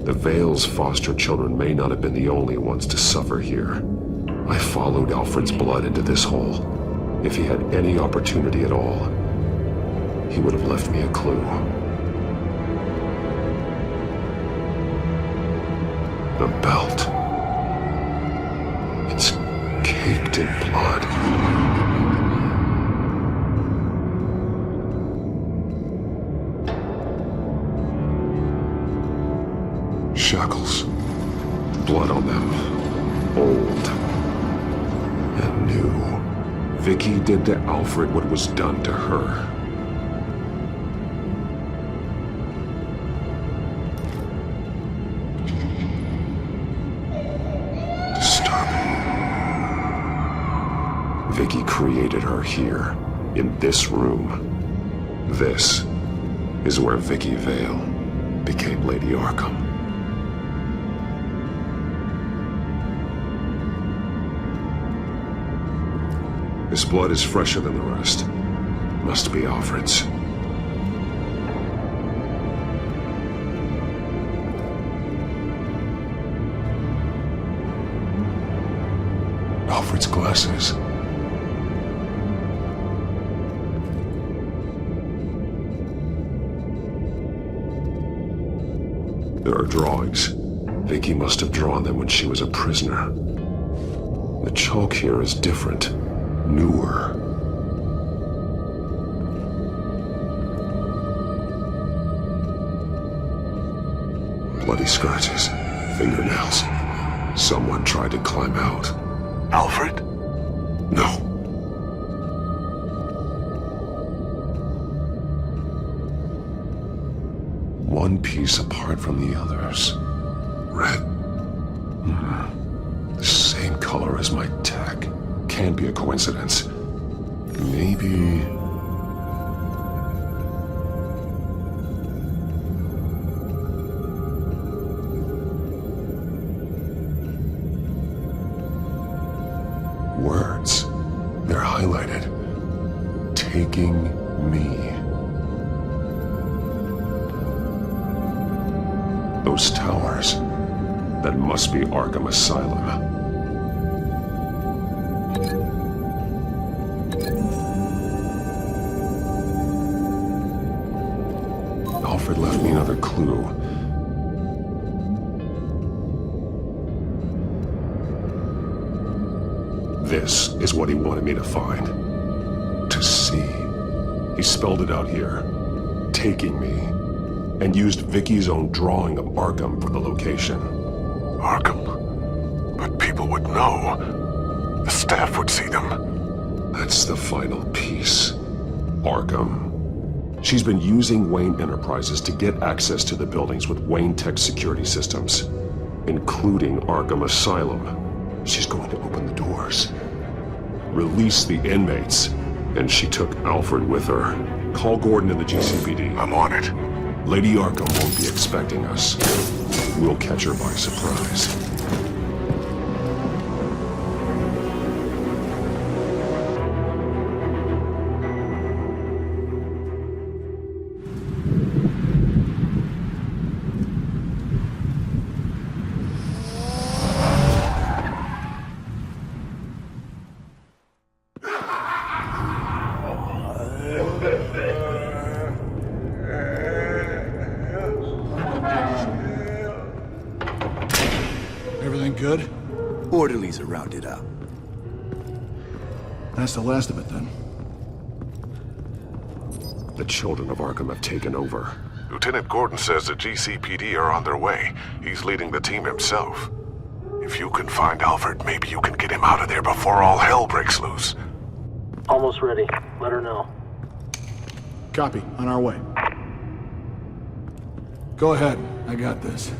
The Veils' foster children may not have been the only ones to suffer here. I followed Alfred's blood into this hole. If he had any opportunity at all, he would have left me a clue. The belt. It's caked in blood. Shackles. Blood on them. Old. And new. Vicky did to Alfred what was done to her. Vicky created her here, in this room. This is where Vicky Vale became Lady Arkham. This blood is fresher than the rest. Must be Alfred's. Alfred's glasses. There are drawings. Vicky must have drawn them when she was a prisoner. The chalk here is different, newer. Bloody scratches, fingernails. Someone tried to climb out. Alfred? No. One piece apart from the others. Red. The same color as my tech. Can't be a coincidence. Maybe... words. They're highlighted. Taking me. Those towers. That must be Arkham Asylum. Alfred left me another clue. This is what he wanted me to find. To see. He spelled it out here. Taking me. And used Vicky's own drawing of Arkham for the location. Arkham? But people would know. The staff would see them. That's the final piece. Arkham. She's been using Wayne Enterprises to get access to the buildings with Wayne Tech security systems, including Arkham Asylum. She's going to open the doors, release the inmates, and she took Alfred with her. Call Gordon in the GCPD. I'm on it. Lady Arkham won't be expecting us. We'll catch her by surprise. Everything good? Orderlies are rounded up. That's the last of it, then. The children of Arkham have taken over. Lieutenant Gordon says the GCPD are on their way. He's leading the team himself. If you can find Alfred, maybe you can get him out of there before all hell breaks loose. Almost ready. Let her know. Copy. On our way. Go ahead. I got this.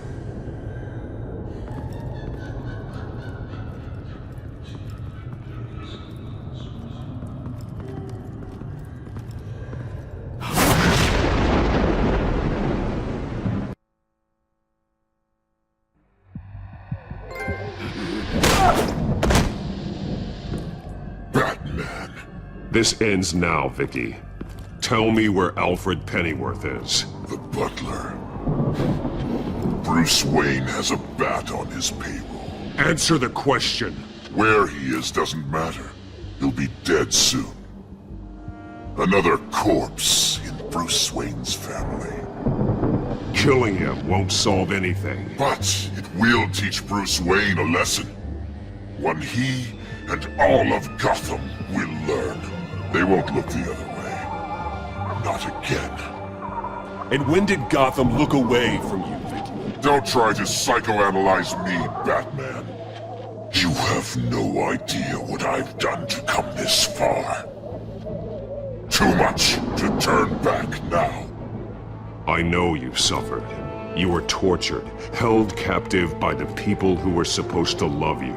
Batman. This ends now, Vicky. Tell me where Alfred Pennyworth is. The butler. Bruce Wayne has a bat on his payroll. Answer the question. Where he is doesn't matter. He'll be dead soon. Another corpse in Bruce Wayne's family. Killing him won't solve anything. But it will teach Bruce Wayne a lesson. One he and all of Gotham will learn. They won't look the other way. Not again. And when did Gotham look away from you, Vicky? Don't try to psychoanalyze me, Batman. You have no idea what I've done to come this far. Too much to turn back now. I know you suffered. You were tortured, held captive by the people who were supposed to love you.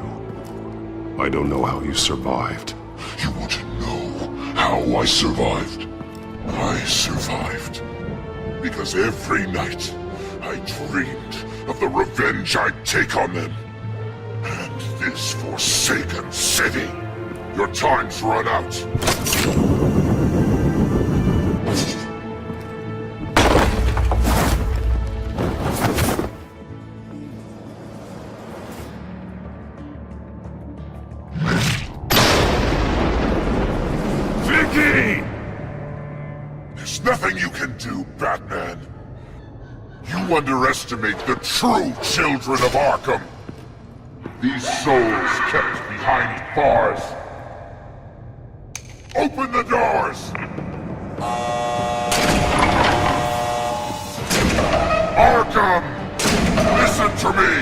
I don't know how you survived. You want to know how I survived? I survived because every night I dreamed of the revenge I'd take on them. And this forsaken city. Your time's run out. Vicky! There's nothing you can do, Batman. You underestimate the true children of Arkham. These souls kept behind bars. Open the doors! Arkham! Listen to me!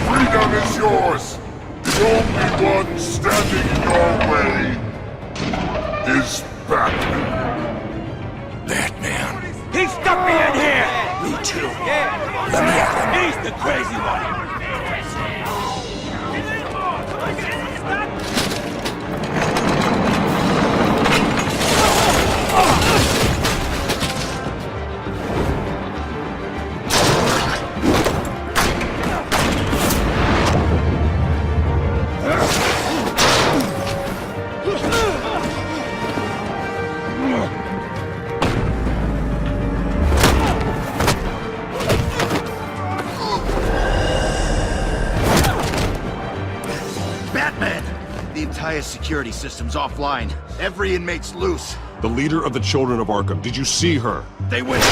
Freedom is yours! The only one standing in your way is Batman. Batman. He stuck me in here! Me too. Yeah. Let me at him. He's the crazy one. Security system's offline. Every inmate's loose. The leader of the Children of Arkham, did you see her? They went...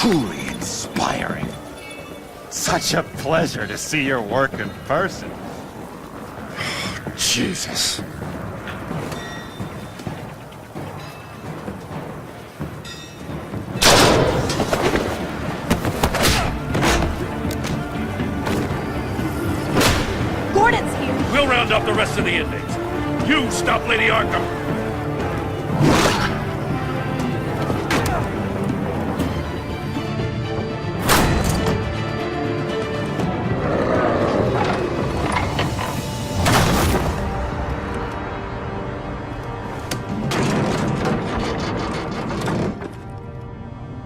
truly inspiring. Such a pleasure to see your work in person. Jesus. Gordon's here. We'll round up the rest of the inmates. You stop Lady Arkham.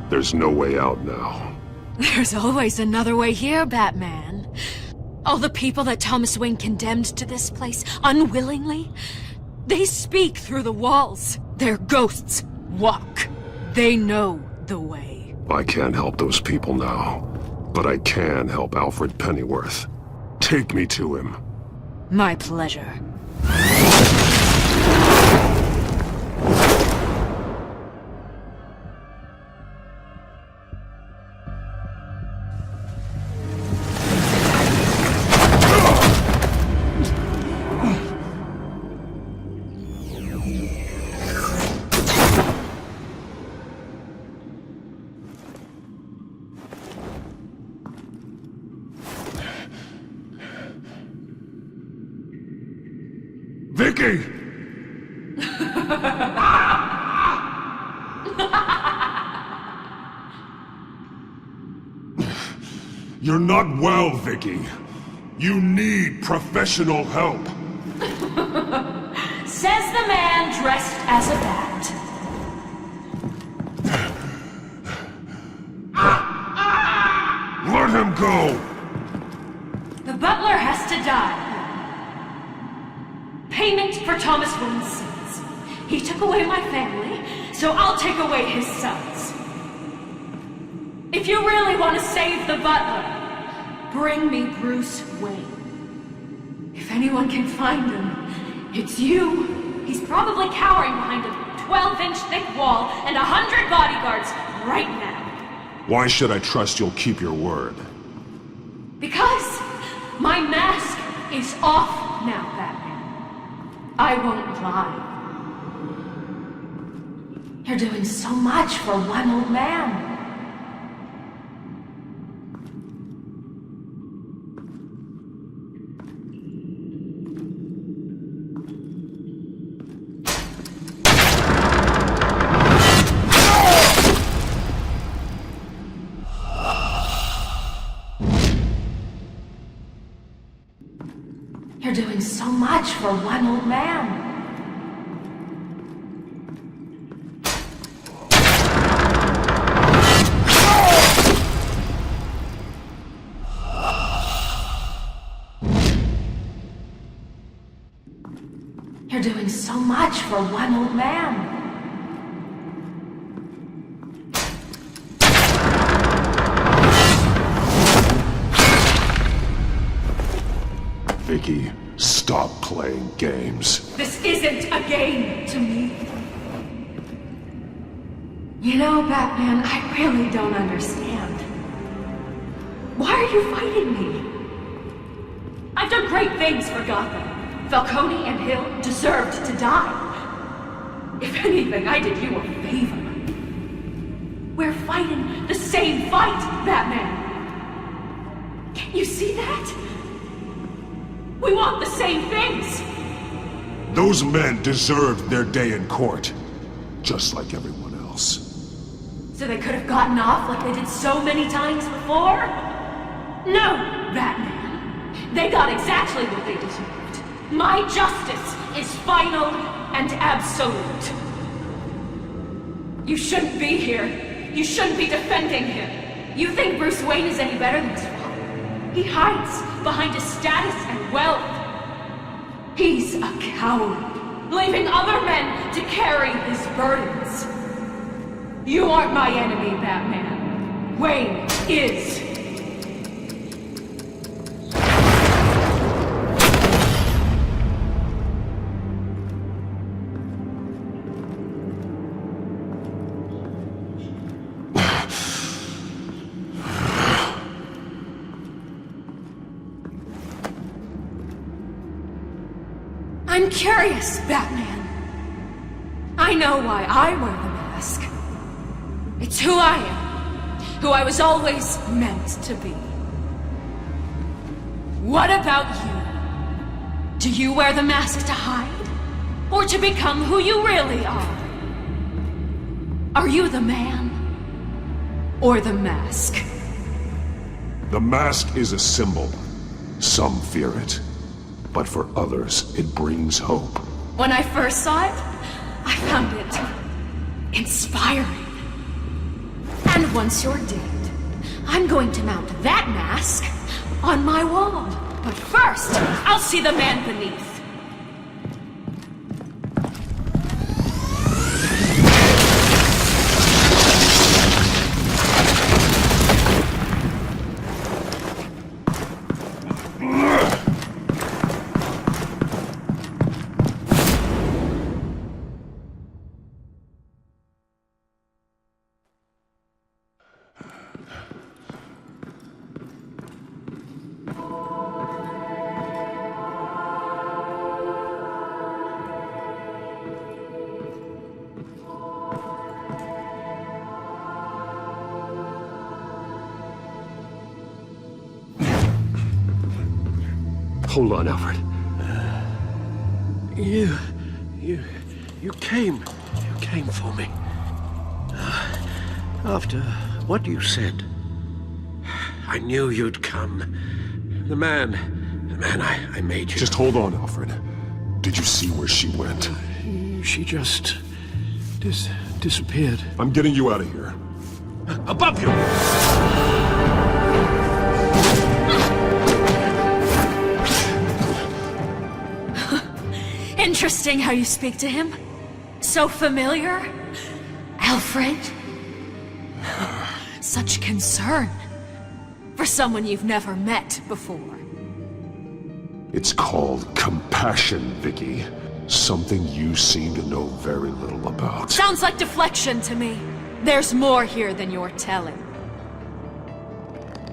There's no way out now. There's always another way here, Batman. All the people that Thomas Wayne condemned to this place unwillingly, they speak through the walls. Their ghosts walk. They know the way. I can't help those people now, but I can help Alfred Pennyworth. Take me to him. My pleasure. Vicky! You're not well, Vicky. You need professional help. Says the man dressed as a bat. Let him go! The butler has to die. Payment for Thomas Wayne's sins. He took away my family, so I'll take away his sons. If you really want to save the butler, bring me Bruce Wayne. If anyone can find him, it's you. He's probably cowering behind a 12-inch thick wall and 100 bodyguards right now. Why should I trust you'll keep your word? Because my mask is off now, Batman. I won't lie. You're doing so much for one old man. You're doing so much for one old man. You're doing so much for one old man. Vicky, stop playing games. This isn't a game to me. You know, Batman, I really don't understand. Why are you fighting me? I've done great things for Gotham. Falcone and Hill deserved to die. If anything, I did you a favor. We're fighting the same fight, Batman. Can't you see that? We want the same things! Those men deserved their day in court, just like everyone else. So they could have gotten off like they did so many times before? No, Batman. They got exactly what they deserved. My justice is final and absolute. You shouldn't be here. You shouldn't be defending him. You think Bruce Wayne is any better than his father? He hides behind his status and wealth. He's a coward, leaving other men to carry his burdens. You aren't my enemy, Batman. Wayne is. I'm curious, Batman. I know why I wear the mask. It's who I am. Who I was always meant to be. What about you? Do you wear the mask to hide? Or to become who you really are? Are you the man? Or the mask? The mask is a symbol. Some fear it. But for others, it brings hope. When I first saw it, I found it inspiring. And once you're dead, I'm going to mount that mask on my wall. But first, I'll see the man beneath. Hold on, Alfred. You came for me. After what you said, I knew you'd come. The man I made you. Just hold on, Alfred. Did you see where she went? She just disappeared. I'm getting you out of here. Above you! Interesting how you speak to him. So familiar. Alfred. Such concern. For someone you've never met before. It's called compassion, Vicky. Something you seem to know very little about. Sounds like deflection to me. There's more here than you're telling.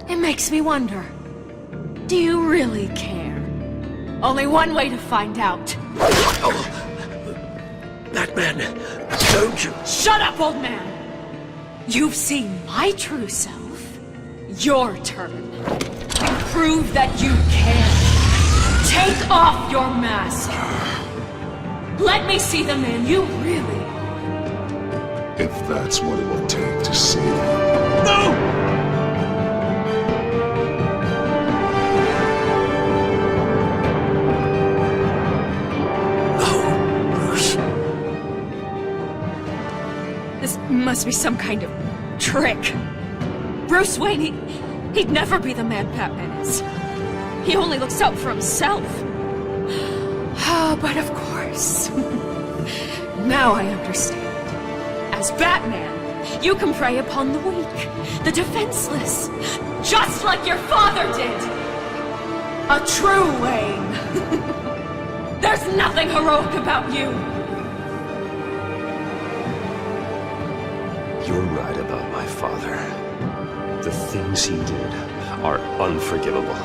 It makes me wonder. Do you really care? Only one way to find out. Batman, don't you... Shut up, old man! You've seen my true self. Your turn. Prove that you can. Take off your mask. Let me see the man you really are. If that's what it will take to save you. No! Must be some kind of trick. Bruce Wayne, he'd never be the man Batman is. He only looks out for himself. But of course. Now I understand. As Batman, you can prey upon the weak, the defenseless, just like your father did. A true Wayne. There's nothing heroic about you. You're right about my father. The things he did are unforgivable.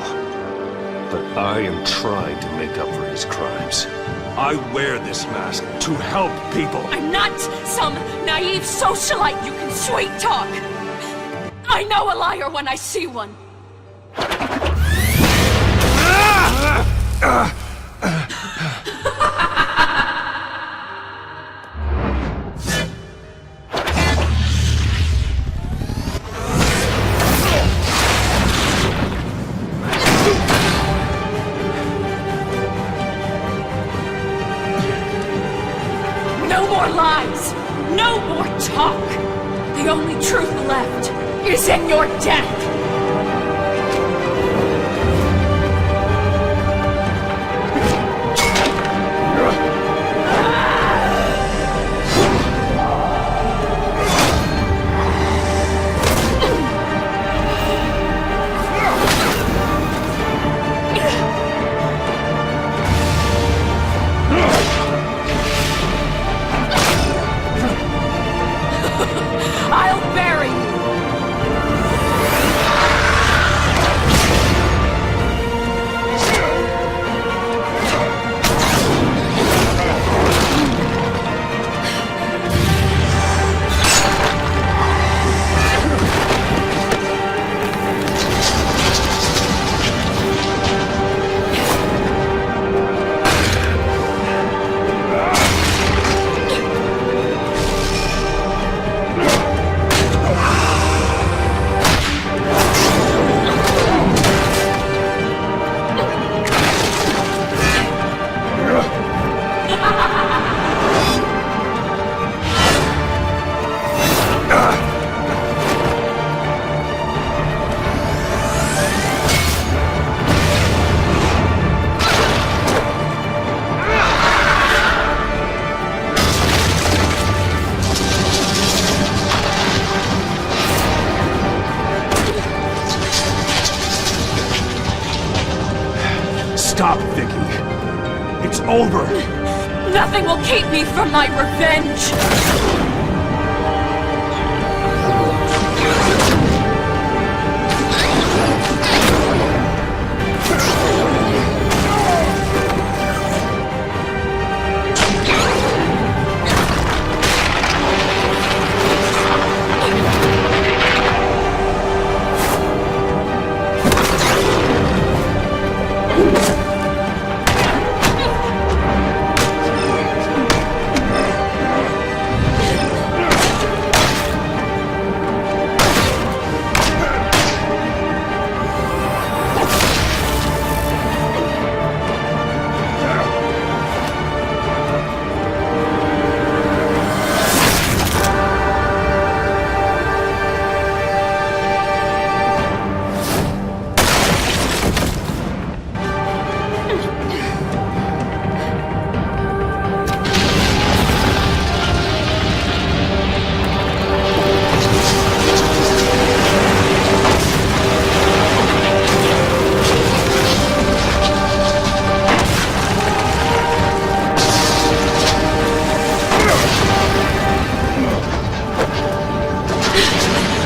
But I am trying to make up for his crimes. I wear this mask to help people. I'm not some naive socialite you can sweet talk. I know a liar when I see one. Lies! No more talk! The only truth left is in your death! I'll bury you! Stop, Vicky. It's over. Nothing will keep me from my revenge!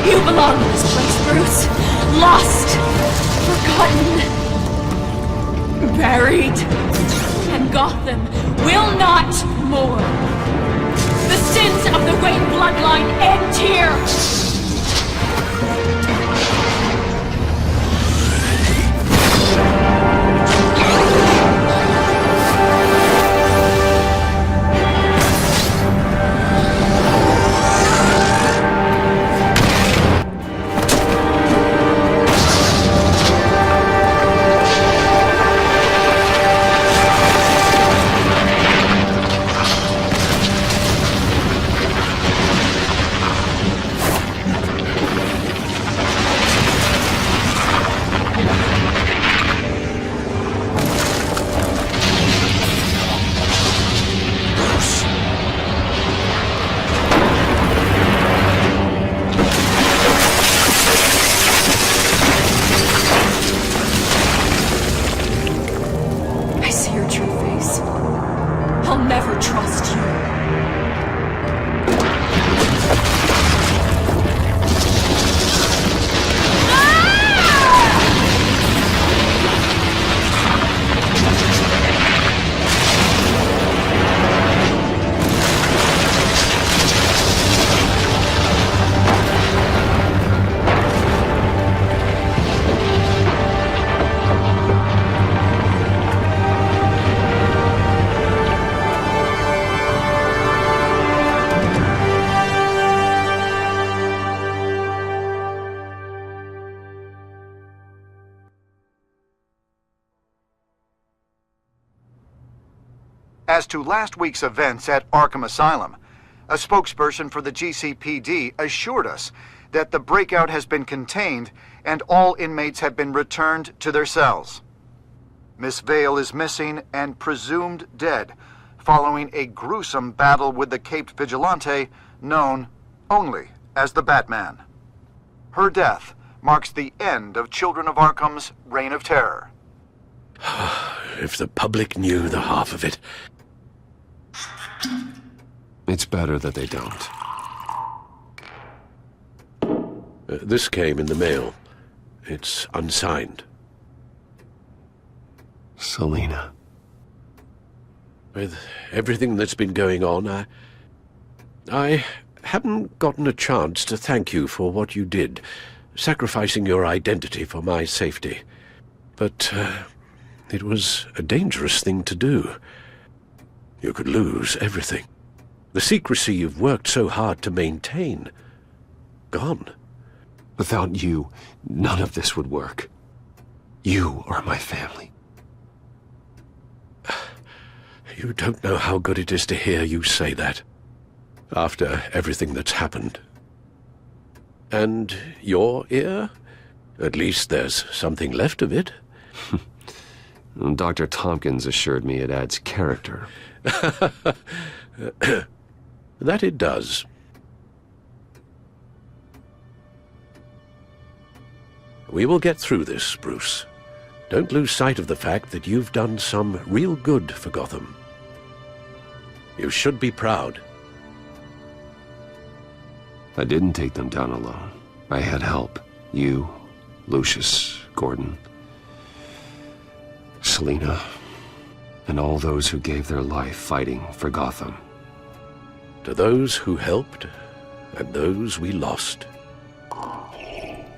You belong in this place, Bruce. Lost, forgotten, buried. And Gotham will not mourn. The sins of the Wayne bloodline end here. As to last week's events at Arkham Asylum, a spokesperson for the GCPD assured us that the breakout has been contained and all inmates have been returned to their cells. Miss Vale is missing and presumed dead following a gruesome battle with the caped vigilante known only as the Batman. Her death marks the end of Children of Arkham's reign of terror. If the public knew the half of it. It's better that they don't. This came in the mail. It's unsigned. Selina. With everything that's been going on, I haven't gotten a chance to thank you for what you did, sacrificing your identity for my safety. But it was a dangerous thing to do. You could lose everything. The secrecy you've worked so hard to maintain. Gone. Without you, none of this would work. You are my family. You don't know how good it is to hear you say that. After everything that's happened. And your ear? At least there's something left of it. Dr. Tompkins assured me it adds character. That it does. We will get through this, Bruce. don't lose sight of the fact that you've done some real good for Gotham. You should be proud. I didn't take them down alone. I had help. You, Lucius, Gordon, Selina, and all those who gave their life fighting for Gotham. To those who helped, and those we lost.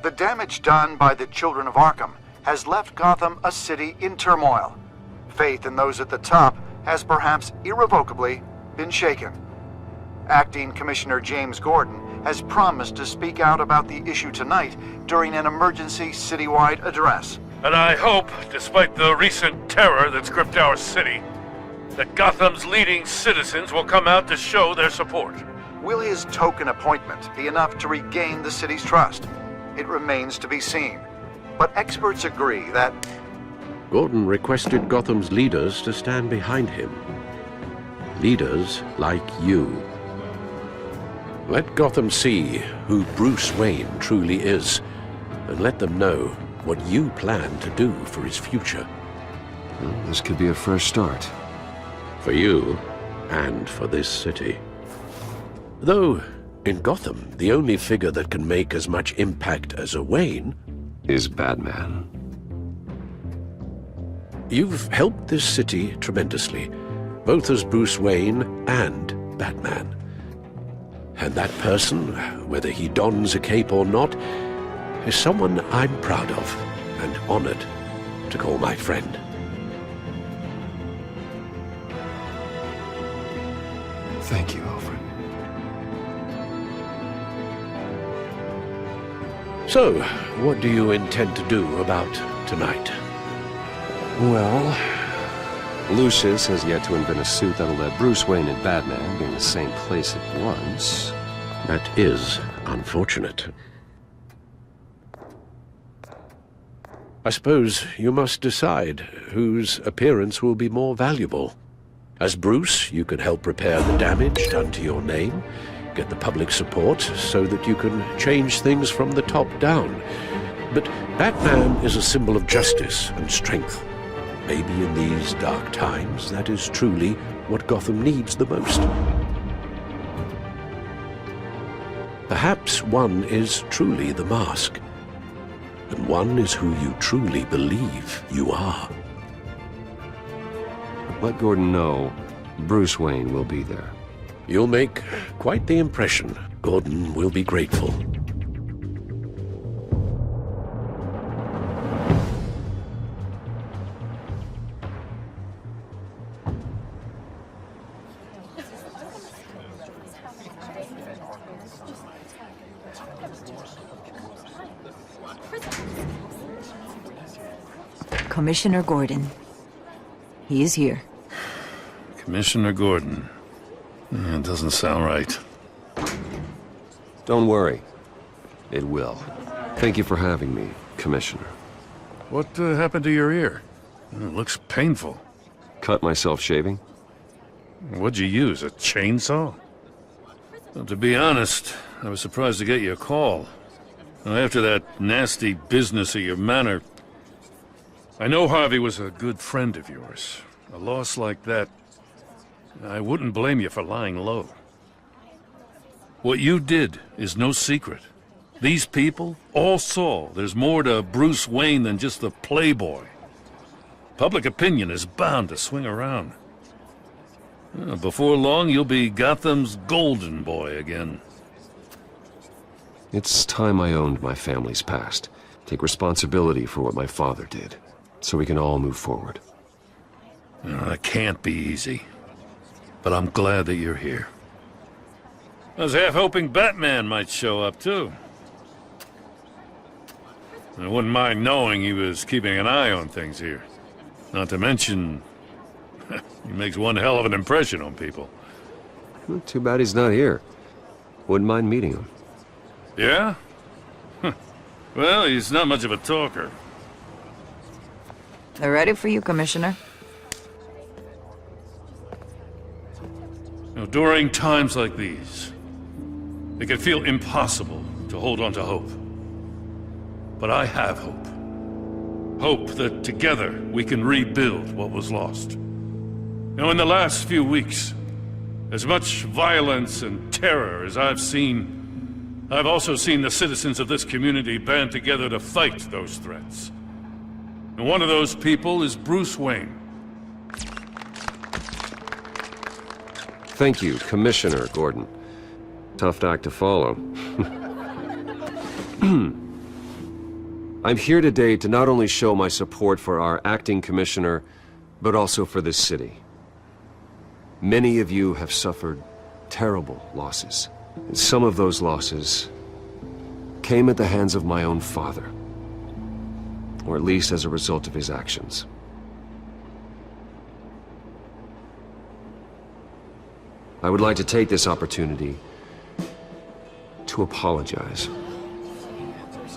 The damage done by the Children of Arkham has left Gotham a city in turmoil. Faith in those at the top has perhaps irrevocably been shaken. Acting Commissioner James Gordon has promised to speak out about the issue tonight during an emergency citywide address. And I hope, despite the recent terror that's gripped our city, that Gotham's leading citizens will come out to show their support. Will his token appointment be enough to regain the city's trust? It remains to be seen. But experts agree that Gordon requested Gotham's leaders to stand behind him. Leaders like you. Let Gotham see who Bruce Wayne truly is, and let them know what you plan to do for his future. Well, this could be a fresh start. For you, and for this city. Though, in Gotham, the only figure that can make as much impact as a Wayne is Batman. You've helped this city tremendously, both as Bruce Wayne and Batman. And that person, whether he dons a cape or not, is someone I'm proud of and honored to call my friend. Thank you, Alfred. So, what do you intend to do about tonight? Well, Lucius has yet to invent a suit that'll let Bruce Wayne and Batman be in the same place at once. That is unfortunate. I suppose you must decide whose appearance will be more valuable. As Bruce, you can help repair the damage done to your name, get the public support so that you can change things from the top down. But Batman is a symbol of justice and strength. Maybe in these dark times, that is truly what Gotham needs the most. Perhaps one is truly the mask, and one is who you truly believe you are. Let Gordon know Bruce Wayne will be there. You'll make quite the impression. Gordon will be grateful. Commissioner Gordon. He is here. Commissioner Gordon. It doesn't sound right. Don't worry. It will. Thank you for having me, Commissioner. What happened to your ear? It looks painful. Cut myself shaving? What'd you use, a chainsaw? Well, to be honest, I was surprised to get your call. After that nasty business of your manor, I know Harvey was a good friend of yours. A loss like that, I wouldn't blame you for lying low. What you did is no secret. These people all saw there's more to Bruce Wayne than just the playboy. Public opinion is bound to swing around. Before long, you'll be Gotham's golden boy again. It's time I owned my family's past. Take responsibility for what my father did, so we can all move forward. That can't be easy. But I'm glad that you're here. I was half hoping Batman might show up, too. I wouldn't mind knowing he was keeping an eye on things here. Not to mention, he makes one hell of an impression on people. Too bad he's not here. Wouldn't mind meeting him. Yeah? Well, he's not much of a talker. They're ready for you, Commissioner. During times like these, it can feel impossible to hold on to hope. But I have hope. Hope that together we can rebuild what was lost. Now, in the last few weeks, as much violence and terror as I've seen, I've also seen the citizens of this community band together to fight those threats. And one of those people is Bruce Wayne. Thank you, Commissioner Gordon. Tough act to follow. I'm here today to not only show my support for our acting commissioner, but also for this city. Many of you have suffered terrible losses. And some of those losses came at the hands of my own father. Or at least as a result of his actions. I would like to take this opportunity to apologize.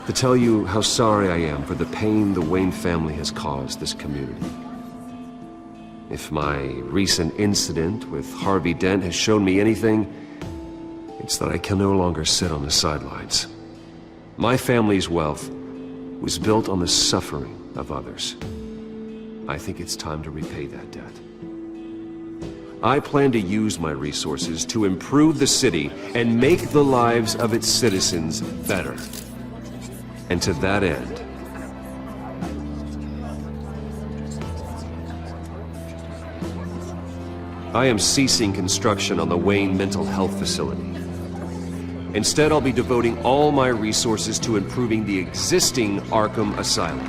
To tell you how sorry I am for the pain the Wayne family has caused this community. If my recent incident with Harvey Dent has shown me anything, it's that I can no longer sit on the sidelines. My family's wealth was built on the suffering of others. I think it's time to repay that debt. I plan to use my resources to improve the city and make the lives of its citizens better. And to that end, I am ceasing construction on the Wayne Mental Health Facility. Instead, I'll be devoting all my resources to improving the existing Arkham Asylum.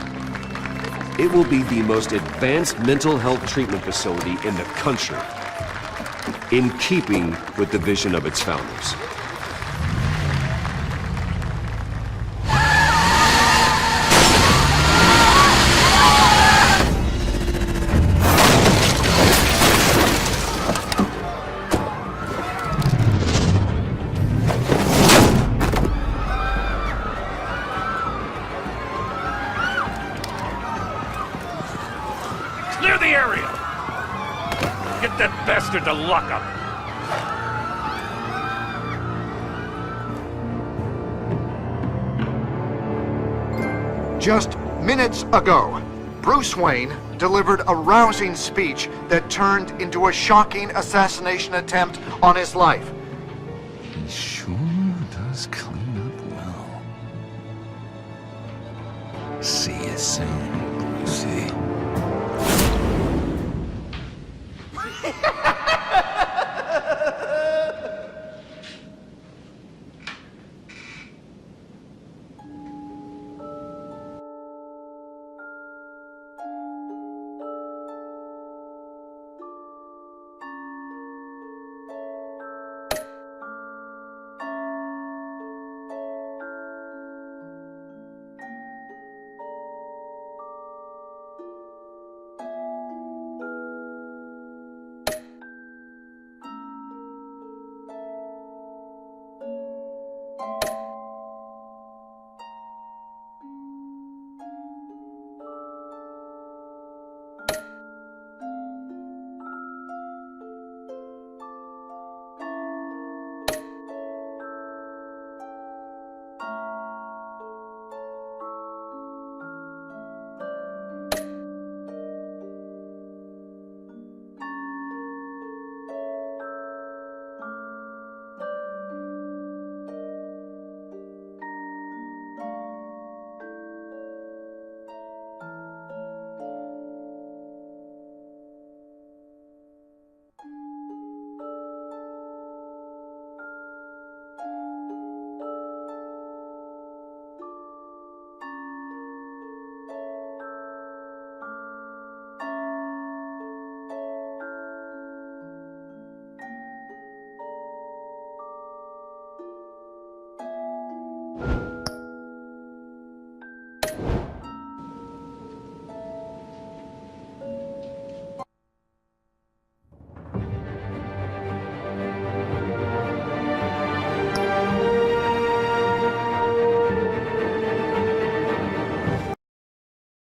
It will be the most advanced mental health treatment facility in the country, in keeping with the vision of its founders. Clear the area! Get that bastard to lock up! Just minutes ago, Bruce Wayne delivered a rousing speech that turned into a shocking assassination attempt on his life. He sure does clean up well. See you soon, Brucey.